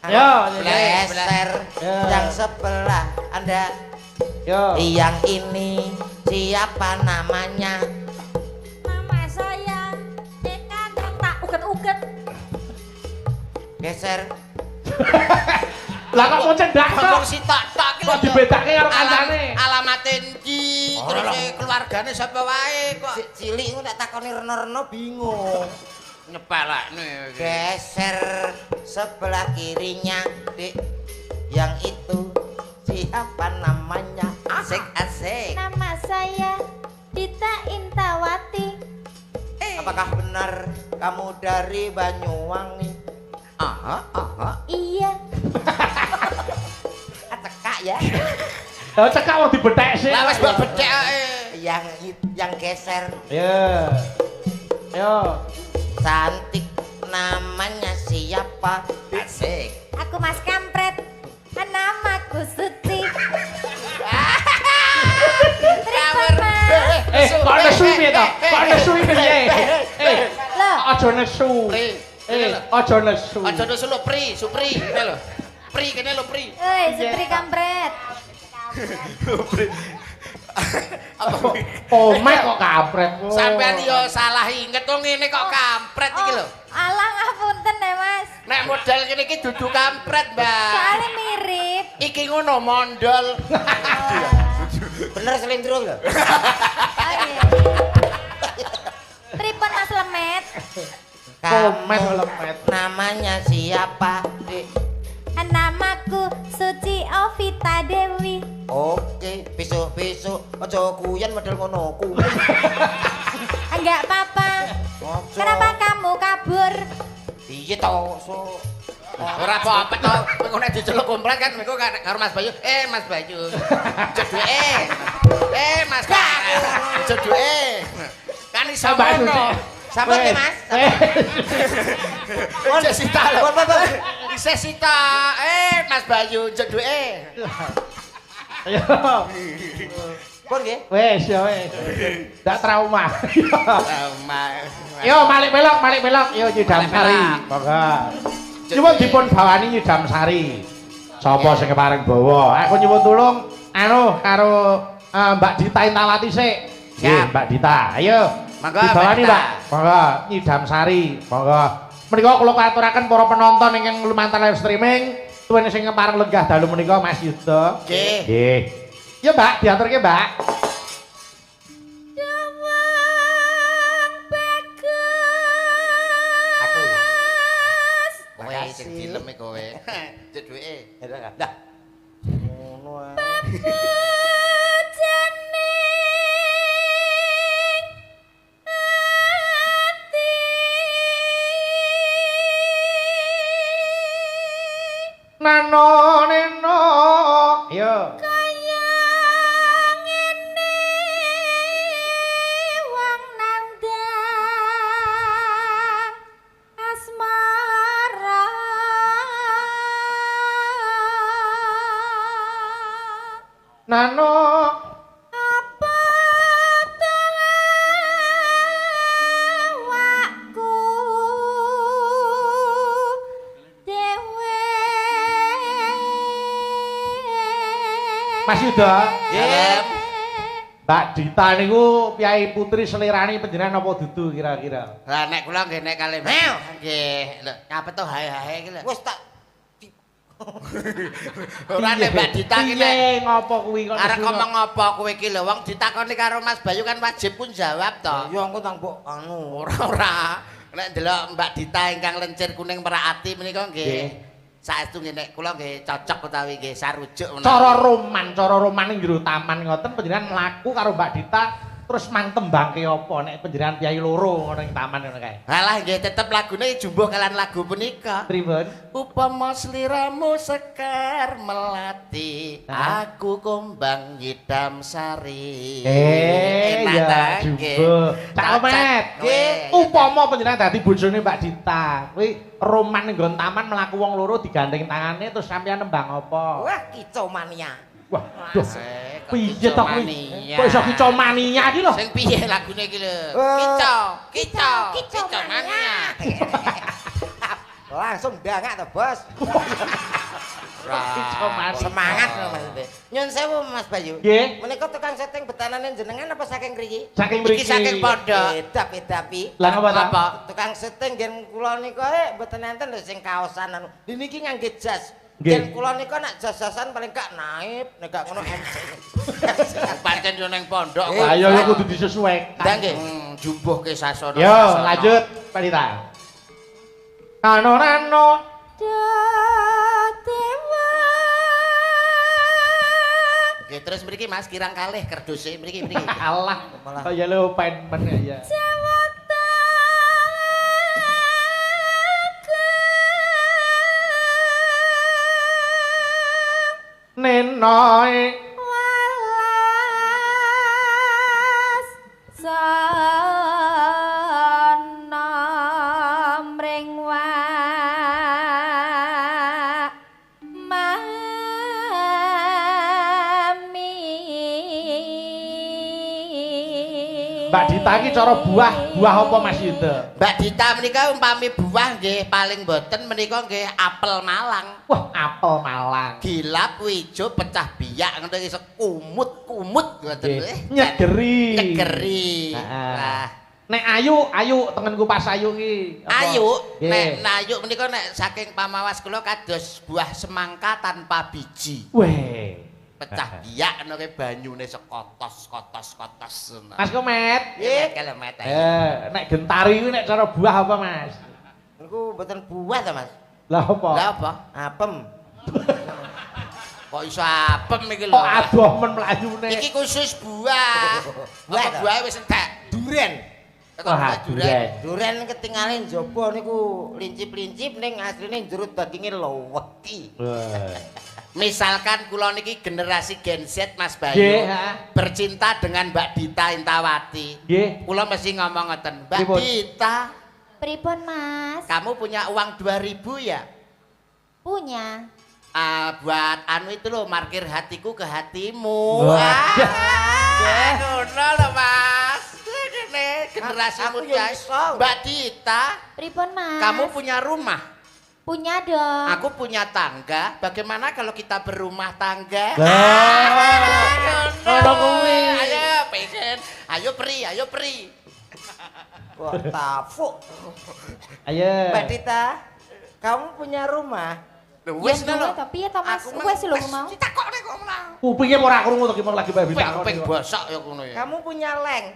[SPEAKER 3] Yo,
[SPEAKER 2] Leser
[SPEAKER 3] Ya.
[SPEAKER 2] yang sebelah Anda.
[SPEAKER 3] Yo.
[SPEAKER 2] Yang ini siapa namanya?
[SPEAKER 4] Nama saya Eka tak uget-uget.
[SPEAKER 2] Geser.
[SPEAKER 3] Lah kok mau cendak
[SPEAKER 1] Ngomong
[SPEAKER 3] kok?
[SPEAKER 1] sitok tok iki lho.
[SPEAKER 3] Kok dibedake karo kancane?
[SPEAKER 1] Alamate endi? Terus keluargane sapa wae kok
[SPEAKER 2] Cilik ku tak takoni reno-reno bingung.
[SPEAKER 1] nyepelakne iki.
[SPEAKER 2] Geser sebelah kirinya, Dik. Yang itu siapa namanya? Asik-asik.
[SPEAKER 4] Nama saya Dita Intawati.
[SPEAKER 2] Apakah benar kamu dari Banyuwangi?
[SPEAKER 4] Iya.
[SPEAKER 2] Cekak ya.
[SPEAKER 3] Lah cekak wong dibethek sih.
[SPEAKER 1] Lah wis mbok becek ae.
[SPEAKER 2] Yang geser
[SPEAKER 3] Ya. Yo.
[SPEAKER 2] cantik namanya siapa? Asik.
[SPEAKER 4] Aku Mas Kampret. Namaku Suci. Terima Mas.
[SPEAKER 3] Kok nesu piye to? Kok nesu piye?
[SPEAKER 4] Loh,
[SPEAKER 3] Aja nesu.
[SPEAKER 1] Pri.
[SPEAKER 3] Aja nesu.
[SPEAKER 1] Aja nesu lho Pri, Supri kene lho. Pri kene lho Pri.
[SPEAKER 4] Supri Kampret.
[SPEAKER 1] Apa
[SPEAKER 3] Omek kok kampret.
[SPEAKER 1] sampean yo salah inget wong ngene kok kampret iki lho.
[SPEAKER 4] Alah ngapunten ya Mas.
[SPEAKER 1] Nek model kene iki dudu kampret, Mbak.
[SPEAKER 4] Soalnya mirip.
[SPEAKER 1] Iki ngono mondol.
[SPEAKER 2] Bener selindro lho.
[SPEAKER 4] Oh iya. Pripun Mas Lemet?
[SPEAKER 3] Omek lemet.
[SPEAKER 2] Namanya siapa, Dik?
[SPEAKER 4] Namaku Suci Ovita Dewi.
[SPEAKER 2] Oke, besok-besok aja kuyen model ngono ku.
[SPEAKER 4] Enggak apa-apa. Kenapa kamu kabur?
[SPEAKER 2] Piye to, so.
[SPEAKER 1] Ora apa-apa to. Kowe nek diceluk komplet kan mengko karo Mas Bayu. Mas Bayu. Jodoke. Mas Bayu. Jodoke. Kan iso ngono.
[SPEAKER 2] Sampun ya, Mas?
[SPEAKER 1] Sesita lho. Sesita. Mas Bayu jodoke.
[SPEAKER 3] Ayo.
[SPEAKER 2] Pun nggih.
[SPEAKER 3] Wes ya wes. Ndak trauma.
[SPEAKER 1] Mas.
[SPEAKER 3] Yo balik belok. Yo Nyidam Sari. Monggo. Nyuwun dipun bawani Nyidam Sari. Sapa sing kepareng bawa? Aku nyuwun tulung karo Mbak Dita Intawati sik. Nggih, Mbak Dita. Ayo.
[SPEAKER 1] Monggo,
[SPEAKER 3] Dibawani,
[SPEAKER 1] Mbak Dita.
[SPEAKER 3] Mbak. Monggo Nyidam Sari. Monggo. Menika kula katuraken para penonton ingkang lumantar live streaming, tuwene sing kepareng lenggah dalu menika Mas Yuda.
[SPEAKER 1] Nggih.
[SPEAKER 3] Nggih. Ya, Mbak, diaturke, Mbak.
[SPEAKER 2] Aku.
[SPEAKER 1] Kowe sing dilem kowe. Jodoke.
[SPEAKER 2] Dah. Ngono ae.
[SPEAKER 3] Nano neno. Yo.
[SPEAKER 4] Wong nandang asmara.
[SPEAKER 3] Nano.
[SPEAKER 4] Apa to awakku dhewe.
[SPEAKER 3] Mas Yuda.
[SPEAKER 1] Nggih.
[SPEAKER 3] Mbak Dita niku piyai putri selirani panjenengan apa dudu kira-kira?
[SPEAKER 1] Lah nek kula nggih nek kalih. Nggih. Lho, apa to hae-hae iki lho.
[SPEAKER 2] Wis tak
[SPEAKER 1] Ora nek Mbak Dita ki nek
[SPEAKER 3] piye ngopo kuwi kok
[SPEAKER 1] arek ngomong apa kowe iki lho wong ditakoni karo Mas Bayu kan wajib pun jawab to.
[SPEAKER 2] Ya engko tang mbok anu.
[SPEAKER 1] Ora. Nek ndelok Mbak Dita ingkang lencir kuning merati menika nggih. Saestu ngene kula nggih cocok utawi nggih sarujuk menawi.
[SPEAKER 3] Cara roman ning jero taman ngoten panjenengan mlaku karo Mbak Dita terus mang tembangke apa nek panjenengan piyai loro ngono ing taman ngono kae.
[SPEAKER 1] Halah nggih tetep lagune jumbuh kalian lagu punika.
[SPEAKER 3] Pripun?
[SPEAKER 1] Upama sliramu sekar melati, aku kumbang nyidam sari.
[SPEAKER 3] Ya jumbo. Cak Omet, upama panjenengan dadi bojone Mbak Dita, kuwi roman ning nggon taman mlaku wong loro digandeng tangane terus sampeyan nembang apa?
[SPEAKER 2] Wah, kicomania.
[SPEAKER 3] Wah, duh. Piye to kuwi? Kok iso kicomania iki lho?
[SPEAKER 1] Sing piye lagune iki lho? Kicomania.
[SPEAKER 2] Langsung dangak to, Bos.
[SPEAKER 1] Semangat
[SPEAKER 2] lho maksudnya. Nyun sewu Mas Bayu.
[SPEAKER 3] Nggih.
[SPEAKER 2] Menika tukang setting betanane jenengan apa saking mriki?
[SPEAKER 3] Saking mriki.
[SPEAKER 1] Iki saking pondok.
[SPEAKER 2] Edapi.
[SPEAKER 3] Lah apa?
[SPEAKER 2] Tukang setting gen kula nika mboten enten lho sing kaosan anu. Niki ngangge jas.
[SPEAKER 3] Nggih.
[SPEAKER 2] Gen kula nika nak jas-jasan paling gak naib, nek gak ngono MC.
[SPEAKER 1] Pancen yo ning pondok kok.
[SPEAKER 3] Ayo ya kudu disesuaikan.
[SPEAKER 1] Ndang nggih. Jumbuhke sasana.
[SPEAKER 3] Yo, lanjut Pak Dita. Rano
[SPEAKER 4] Dewa
[SPEAKER 1] Oke, terus mriki Mas kirang kalih kerduse mriki.
[SPEAKER 3] Allah. Oh ya lho pen-pen ya. Nenoy
[SPEAKER 4] walas sana mring mami.
[SPEAKER 3] Mbak Dita iki cara buah apa Mas Yuda?
[SPEAKER 1] Mbak Dita menika umpami buah nggih paling boten menika nggih apel Malang.
[SPEAKER 3] Wah, apel Malang.
[SPEAKER 1] Gilap ijo pecah biak ngono iso kumut-kumut ngoten nggih.
[SPEAKER 3] Nyegeri.
[SPEAKER 1] Nah,
[SPEAKER 3] Nek ayu tengenku pas ayu ki.
[SPEAKER 1] ayu
[SPEAKER 3] Nggih.
[SPEAKER 1] nek nayu menika nek saking pamawas kula kados buah semangka tanpa biji.
[SPEAKER 3] Weh.
[SPEAKER 1] Pecah biak ngono ki banyune sekotos.
[SPEAKER 3] Mas Komet.
[SPEAKER 1] Nggih, kelemet ae.
[SPEAKER 3] Nek gentari kuwi nek cara buah apa, Mas?
[SPEAKER 2] Niku mboten buah ta, Mas?
[SPEAKER 3] Lah apa?
[SPEAKER 1] Lah apa?
[SPEAKER 2] Apem.
[SPEAKER 1] Kok iso apem iki lho.
[SPEAKER 3] Kok adoh men mlayune.
[SPEAKER 1] Iki khusus buah.
[SPEAKER 2] Buah
[SPEAKER 1] Apa
[SPEAKER 2] ta?
[SPEAKER 1] buah wis entek?
[SPEAKER 2] Duren.
[SPEAKER 3] Wah, duren.
[SPEAKER 2] Duren ketinggalan jaba niku lincip-lincip ning asline jero daginge loweki.
[SPEAKER 3] Wah.
[SPEAKER 1] Misalkan kula niki generasi Gen Z Mas Bayu
[SPEAKER 3] Nggih, ha.
[SPEAKER 1] bercinta dengan Mbak Dita Intawati.
[SPEAKER 3] Nggih.
[SPEAKER 1] Kula mesti ngomong ngoten, Mbak
[SPEAKER 3] Pripun?
[SPEAKER 1] Dita,
[SPEAKER 4] Pripun Mas?
[SPEAKER 1] kamu punya uang 2000 ya?
[SPEAKER 4] Punya.
[SPEAKER 1] Buat anu itu loh, markir hatiku ke hatimu.
[SPEAKER 3] Wah.
[SPEAKER 1] Ngono lho Mas. Ini generasi
[SPEAKER 2] Aku
[SPEAKER 1] muda.
[SPEAKER 2] ya iso.
[SPEAKER 1] Mbak Dita,
[SPEAKER 4] Pripun Mas?
[SPEAKER 1] kamu punya rumah?
[SPEAKER 4] Punya dong.
[SPEAKER 1] Aku punya tangga. Bagaimana kalau kita berumah tangga?
[SPEAKER 3] Ngono kuwi.
[SPEAKER 1] Ayo, pesen. Ayo pri.
[SPEAKER 2] Kok tafuk.
[SPEAKER 3] Ayo.
[SPEAKER 2] Mbak Dita, kamu punya rumah?
[SPEAKER 1] Wis
[SPEAKER 4] Ya,
[SPEAKER 1] lho.
[SPEAKER 4] tapi ya Mas,
[SPEAKER 1] Aku
[SPEAKER 4] wis lho mau.
[SPEAKER 1] Ditakokne kok menang.
[SPEAKER 3] Kupinge ora krungu to ki lagi bae
[SPEAKER 1] Kuping bosok ya ngono ya.
[SPEAKER 2] Kamu punya leng?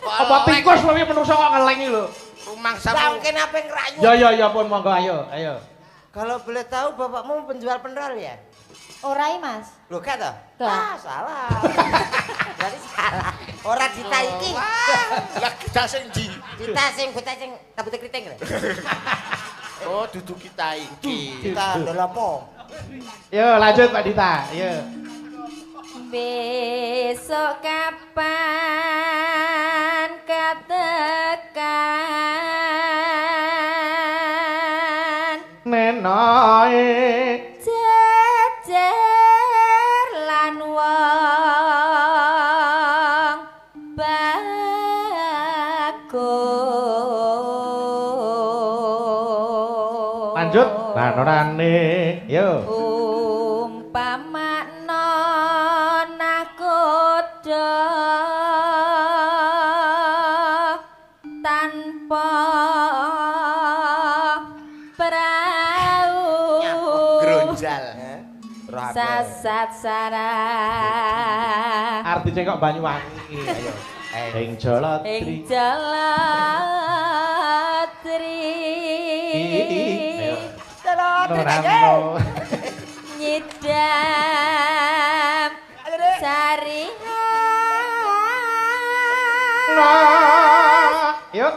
[SPEAKER 3] Apa tikus luwih menungso kok ngeleng iki lho.
[SPEAKER 1] Rumah
[SPEAKER 2] Lah
[SPEAKER 1] sama.
[SPEAKER 2] mungkin apa yang ngerayu?
[SPEAKER 3] Ya pun monggo ayo.
[SPEAKER 2] Kalau boleh tahu bapakmu penjual pendal ya?
[SPEAKER 4] Orai Mas.
[SPEAKER 2] Loh gak toh?
[SPEAKER 4] Gak.
[SPEAKER 2] Ah, salah. Berarti salah. Ora Dita iki.
[SPEAKER 1] Lah kita sing ndi?
[SPEAKER 2] Dita sing bocah sing kabute kriting lho.
[SPEAKER 1] Oh, duduk kita iki.
[SPEAKER 2] Dita ndol apa?
[SPEAKER 3] Yo lanjut Mbak Dita. Yo.
[SPEAKER 4] Besok kapan katekan
[SPEAKER 3] Nenoy.
[SPEAKER 4] jejer lan wong bagus.
[SPEAKER 3] Lanjut. Lanorane. Yo.
[SPEAKER 4] Umpamana nakoda tanpa prau
[SPEAKER 1] Rijal.
[SPEAKER 4] Sasat sara.
[SPEAKER 3] Artine kok Banyuwangi. Ayo. Ing Jalatri.
[SPEAKER 4] Ing Jalatri.
[SPEAKER 3] Norano.
[SPEAKER 4] Nyidam sari.
[SPEAKER 3] Yuk.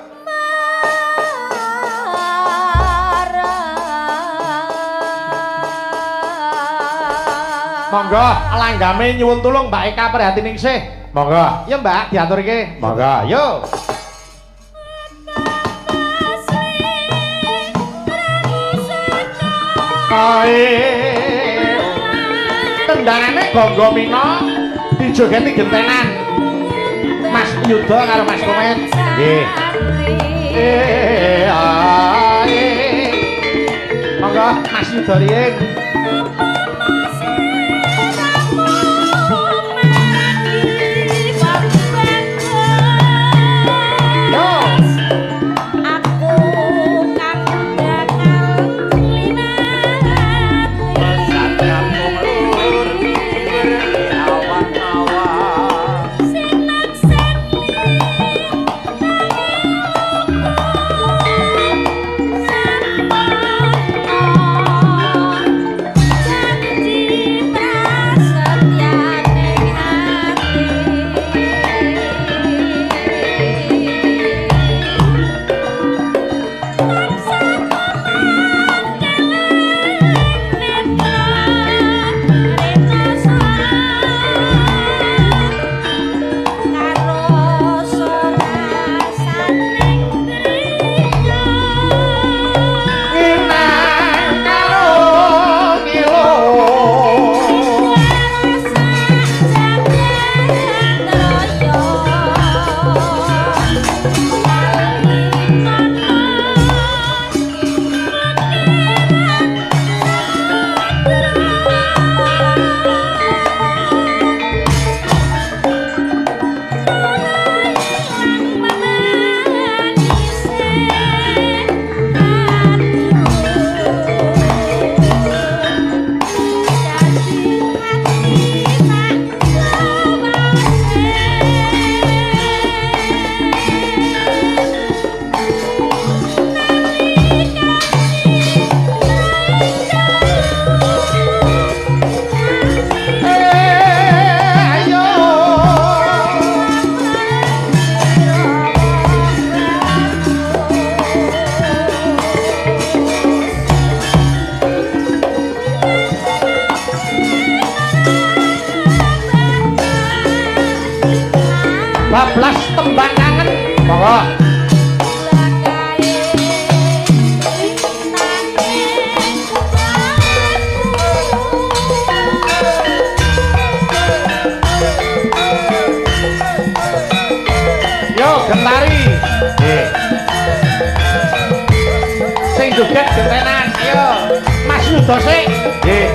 [SPEAKER 3] Monggo langgame nyuwun tulung Mbak Eka prihatin sih. Monggo. Ya Mbak diaturke. Monggo. Yo. Kae tendangane Gonggo Mina dijogeti gentenan. Mas Yuda karo Mas Komet. Nggih. Monggo Mas Yuda riyen. Bablas tembang kangen. Monggo. Yo Gentari. Sing joget gentenan. Yo Mas Yuda sik. Nggih.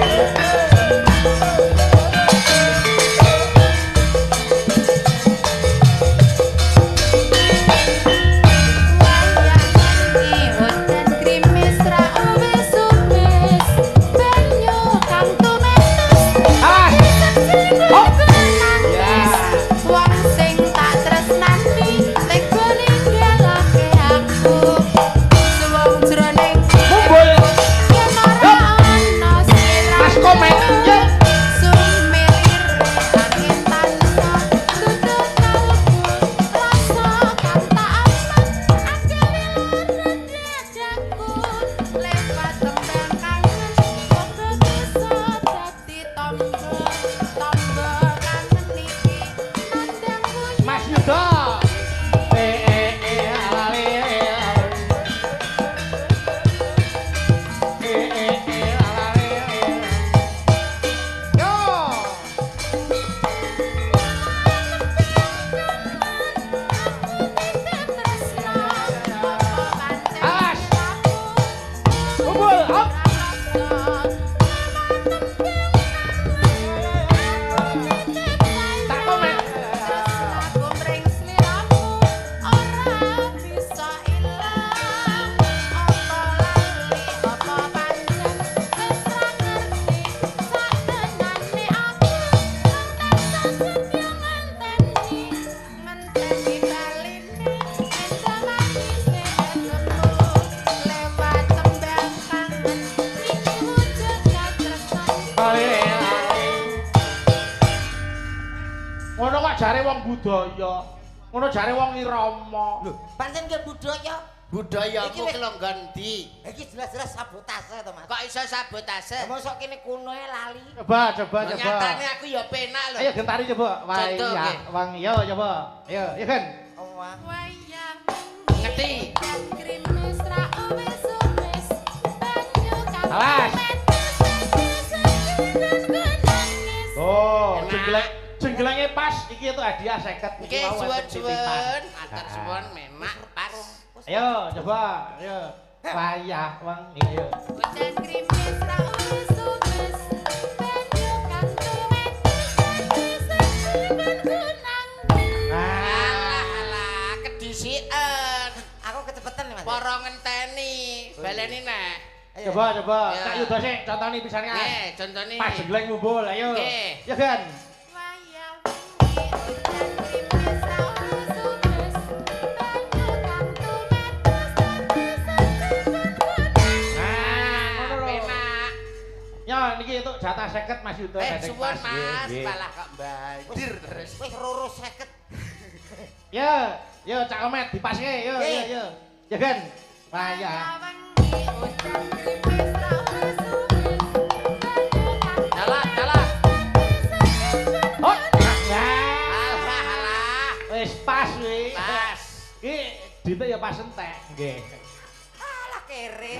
[SPEAKER 3] budaya. Ngono jare wong irama.
[SPEAKER 2] Lho, pancen ki budaya.
[SPEAKER 1] Budayamu
[SPEAKER 2] Iki wis-
[SPEAKER 1] ki longgon ndi?
[SPEAKER 2] Iki jelas-jelas sabotase to, Mas.
[SPEAKER 1] Kok iso sabotase?
[SPEAKER 2] Mosok kene kunoe lali.
[SPEAKER 3] Coba.
[SPEAKER 1] Nyatane aku ya penak lho.
[SPEAKER 3] Ayo gentari coba.
[SPEAKER 1] Contoh,
[SPEAKER 3] Wayah
[SPEAKER 1] nggih.
[SPEAKER 3] wong yo coba. Ayo, ya kan.
[SPEAKER 2] Oh, wah.
[SPEAKER 5] Wayang
[SPEAKER 1] Ngerti?
[SPEAKER 5] dan krimis ra uwis-uwis banyu kang
[SPEAKER 3] Awas. Oh,
[SPEAKER 1] Enak.
[SPEAKER 3] jengglenge pas iki itu hadiah 50.
[SPEAKER 1] Nggih, suwun-suwun. Matur suwun menak pas.
[SPEAKER 3] Ayo, coba. Ayo. Wayah wong ayo.
[SPEAKER 5] dan krimis ra uwis-uwis banyu kang
[SPEAKER 1] Alah, alah, kedisian.
[SPEAKER 2] Aku kecepetan nih, Mas.
[SPEAKER 1] Para ngenteni, baleni nek.
[SPEAKER 2] Ayo.
[SPEAKER 3] Coba.
[SPEAKER 1] Ya.
[SPEAKER 3] Cak Yuda sik contoni pisane ah.
[SPEAKER 1] Nggih, contone.
[SPEAKER 3] Pas jenggleng mumbul, ayo.
[SPEAKER 1] Nggih.
[SPEAKER 3] Ya kan.
[SPEAKER 5] wayang wengi dan krimis ra uwis-uwis banyu kang
[SPEAKER 3] Nah, ngono lho.
[SPEAKER 1] Penak.
[SPEAKER 3] Ya, niki itu jatah 50 Mas Yuda. Dedek
[SPEAKER 1] Suwun
[SPEAKER 3] pas. Nggih,
[SPEAKER 1] Mas,
[SPEAKER 3] nggih.
[SPEAKER 1] malah kok banjir terus.
[SPEAKER 2] Wis roro 50.
[SPEAKER 3] Ya, yo Cak Omet dipaske, yo.
[SPEAKER 2] Nggih.
[SPEAKER 3] Ya kan. Wayah.
[SPEAKER 1] Dalah.
[SPEAKER 3] Oh,
[SPEAKER 1] Alah, alah.
[SPEAKER 3] wis pas kuwi.
[SPEAKER 1] Pas.
[SPEAKER 3] Iki dite ya pas entek. Nggih.
[SPEAKER 2] Alah kere.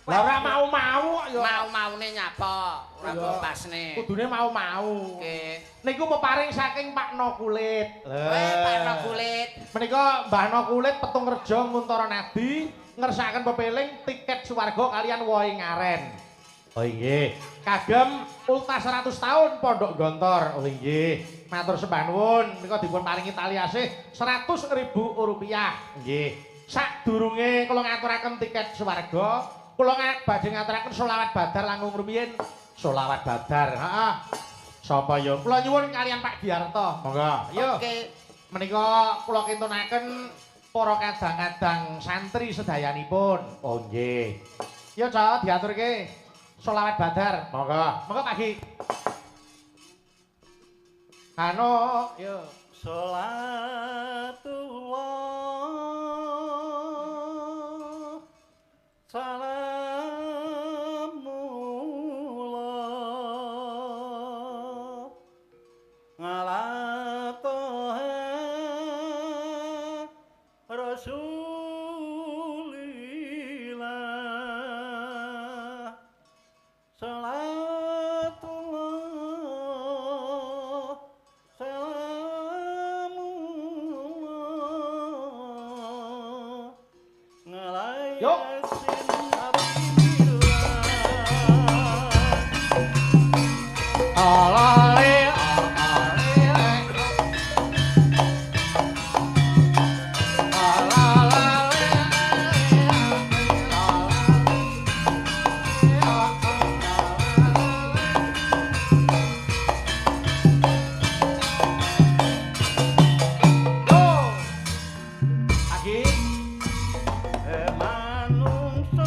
[SPEAKER 3] Lah ora mau-mau kok yo.
[SPEAKER 1] Mau-maune nyapa, ora
[SPEAKER 3] Iya.
[SPEAKER 1] kok pasne.
[SPEAKER 3] Kudune mau-mau.
[SPEAKER 1] Oke.
[SPEAKER 3] Niku peparing saking Pak No Kulit.
[SPEAKER 1] Weh, Pakno Kulit.
[SPEAKER 3] Menika Mbah No Kulit Petung Rejo Nguntara Nadi ngersakaken pepeling tiket swarga kalian Woi Ngaren. Oh nggih. Kagem ultas 100 tahun Pondok Gontor. Oh nggih. Matur sembah nuwun menika dipun paringi tali asih 100.000 rupiah. Nggih. Sadurunge kula ngaturaken tiket swarga, kula badhe ngaturaken selawat badar langkung rumiyin. Selawat badar. Heeh. Sapa yo? Kula nyuwun kalian Pak Diarto. Monggo. Yo.
[SPEAKER 1] Oke.
[SPEAKER 3] Menika kula kintunaken para kadang-kadang santri sedayanipun. Oh nggih. Ya Cak, diaturke selawat badar. Monggo. Monggo Pak Gi. Anu, yo.
[SPEAKER 6] Salatullah salamullah ngala toha rasulillah salatullah salamullah
[SPEAKER 3] Yuk.
[SPEAKER 6] ngalayasin habibillah
[SPEAKER 3] Alale,
[SPEAKER 6] manungsa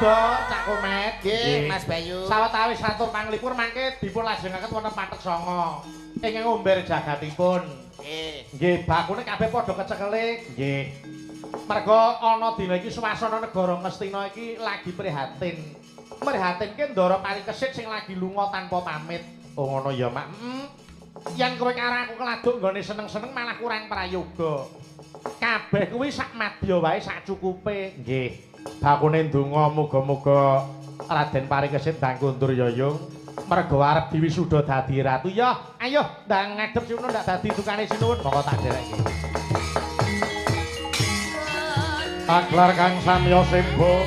[SPEAKER 3] Yuda, Cak Komet.
[SPEAKER 1] Nggih, Mas Bayu.
[SPEAKER 3] Sawetawis satur panglipur mangke dipun lajengaken wonten Patek Sanga. Ing ngomber jagatipun.
[SPEAKER 1] Nggih.
[SPEAKER 3] Nggih, bakune kabeh padha kecekele. Nggih. Merga ana dina iki swasana negara Ngastina iki lagi prihatin. Prihatinke Ndara Parikesit sing lagi lunga tanpa pamit. Oh ngono ya, Mak. Yen kowe karo aku keladuk nggone seneng-seneng malah kurang prayoga. Kabeh kuwi sak madya wae sak cukupe. Nggih. Bakune ndonga muga-muga Raden Parikesit ndang kundur yoyong merga arep diwisuda dadi ratu ya. Ayo ndang ngadep sinuwun ndak dadi tukane sinuwun monggo tak dereke. Aklar kang samya sembo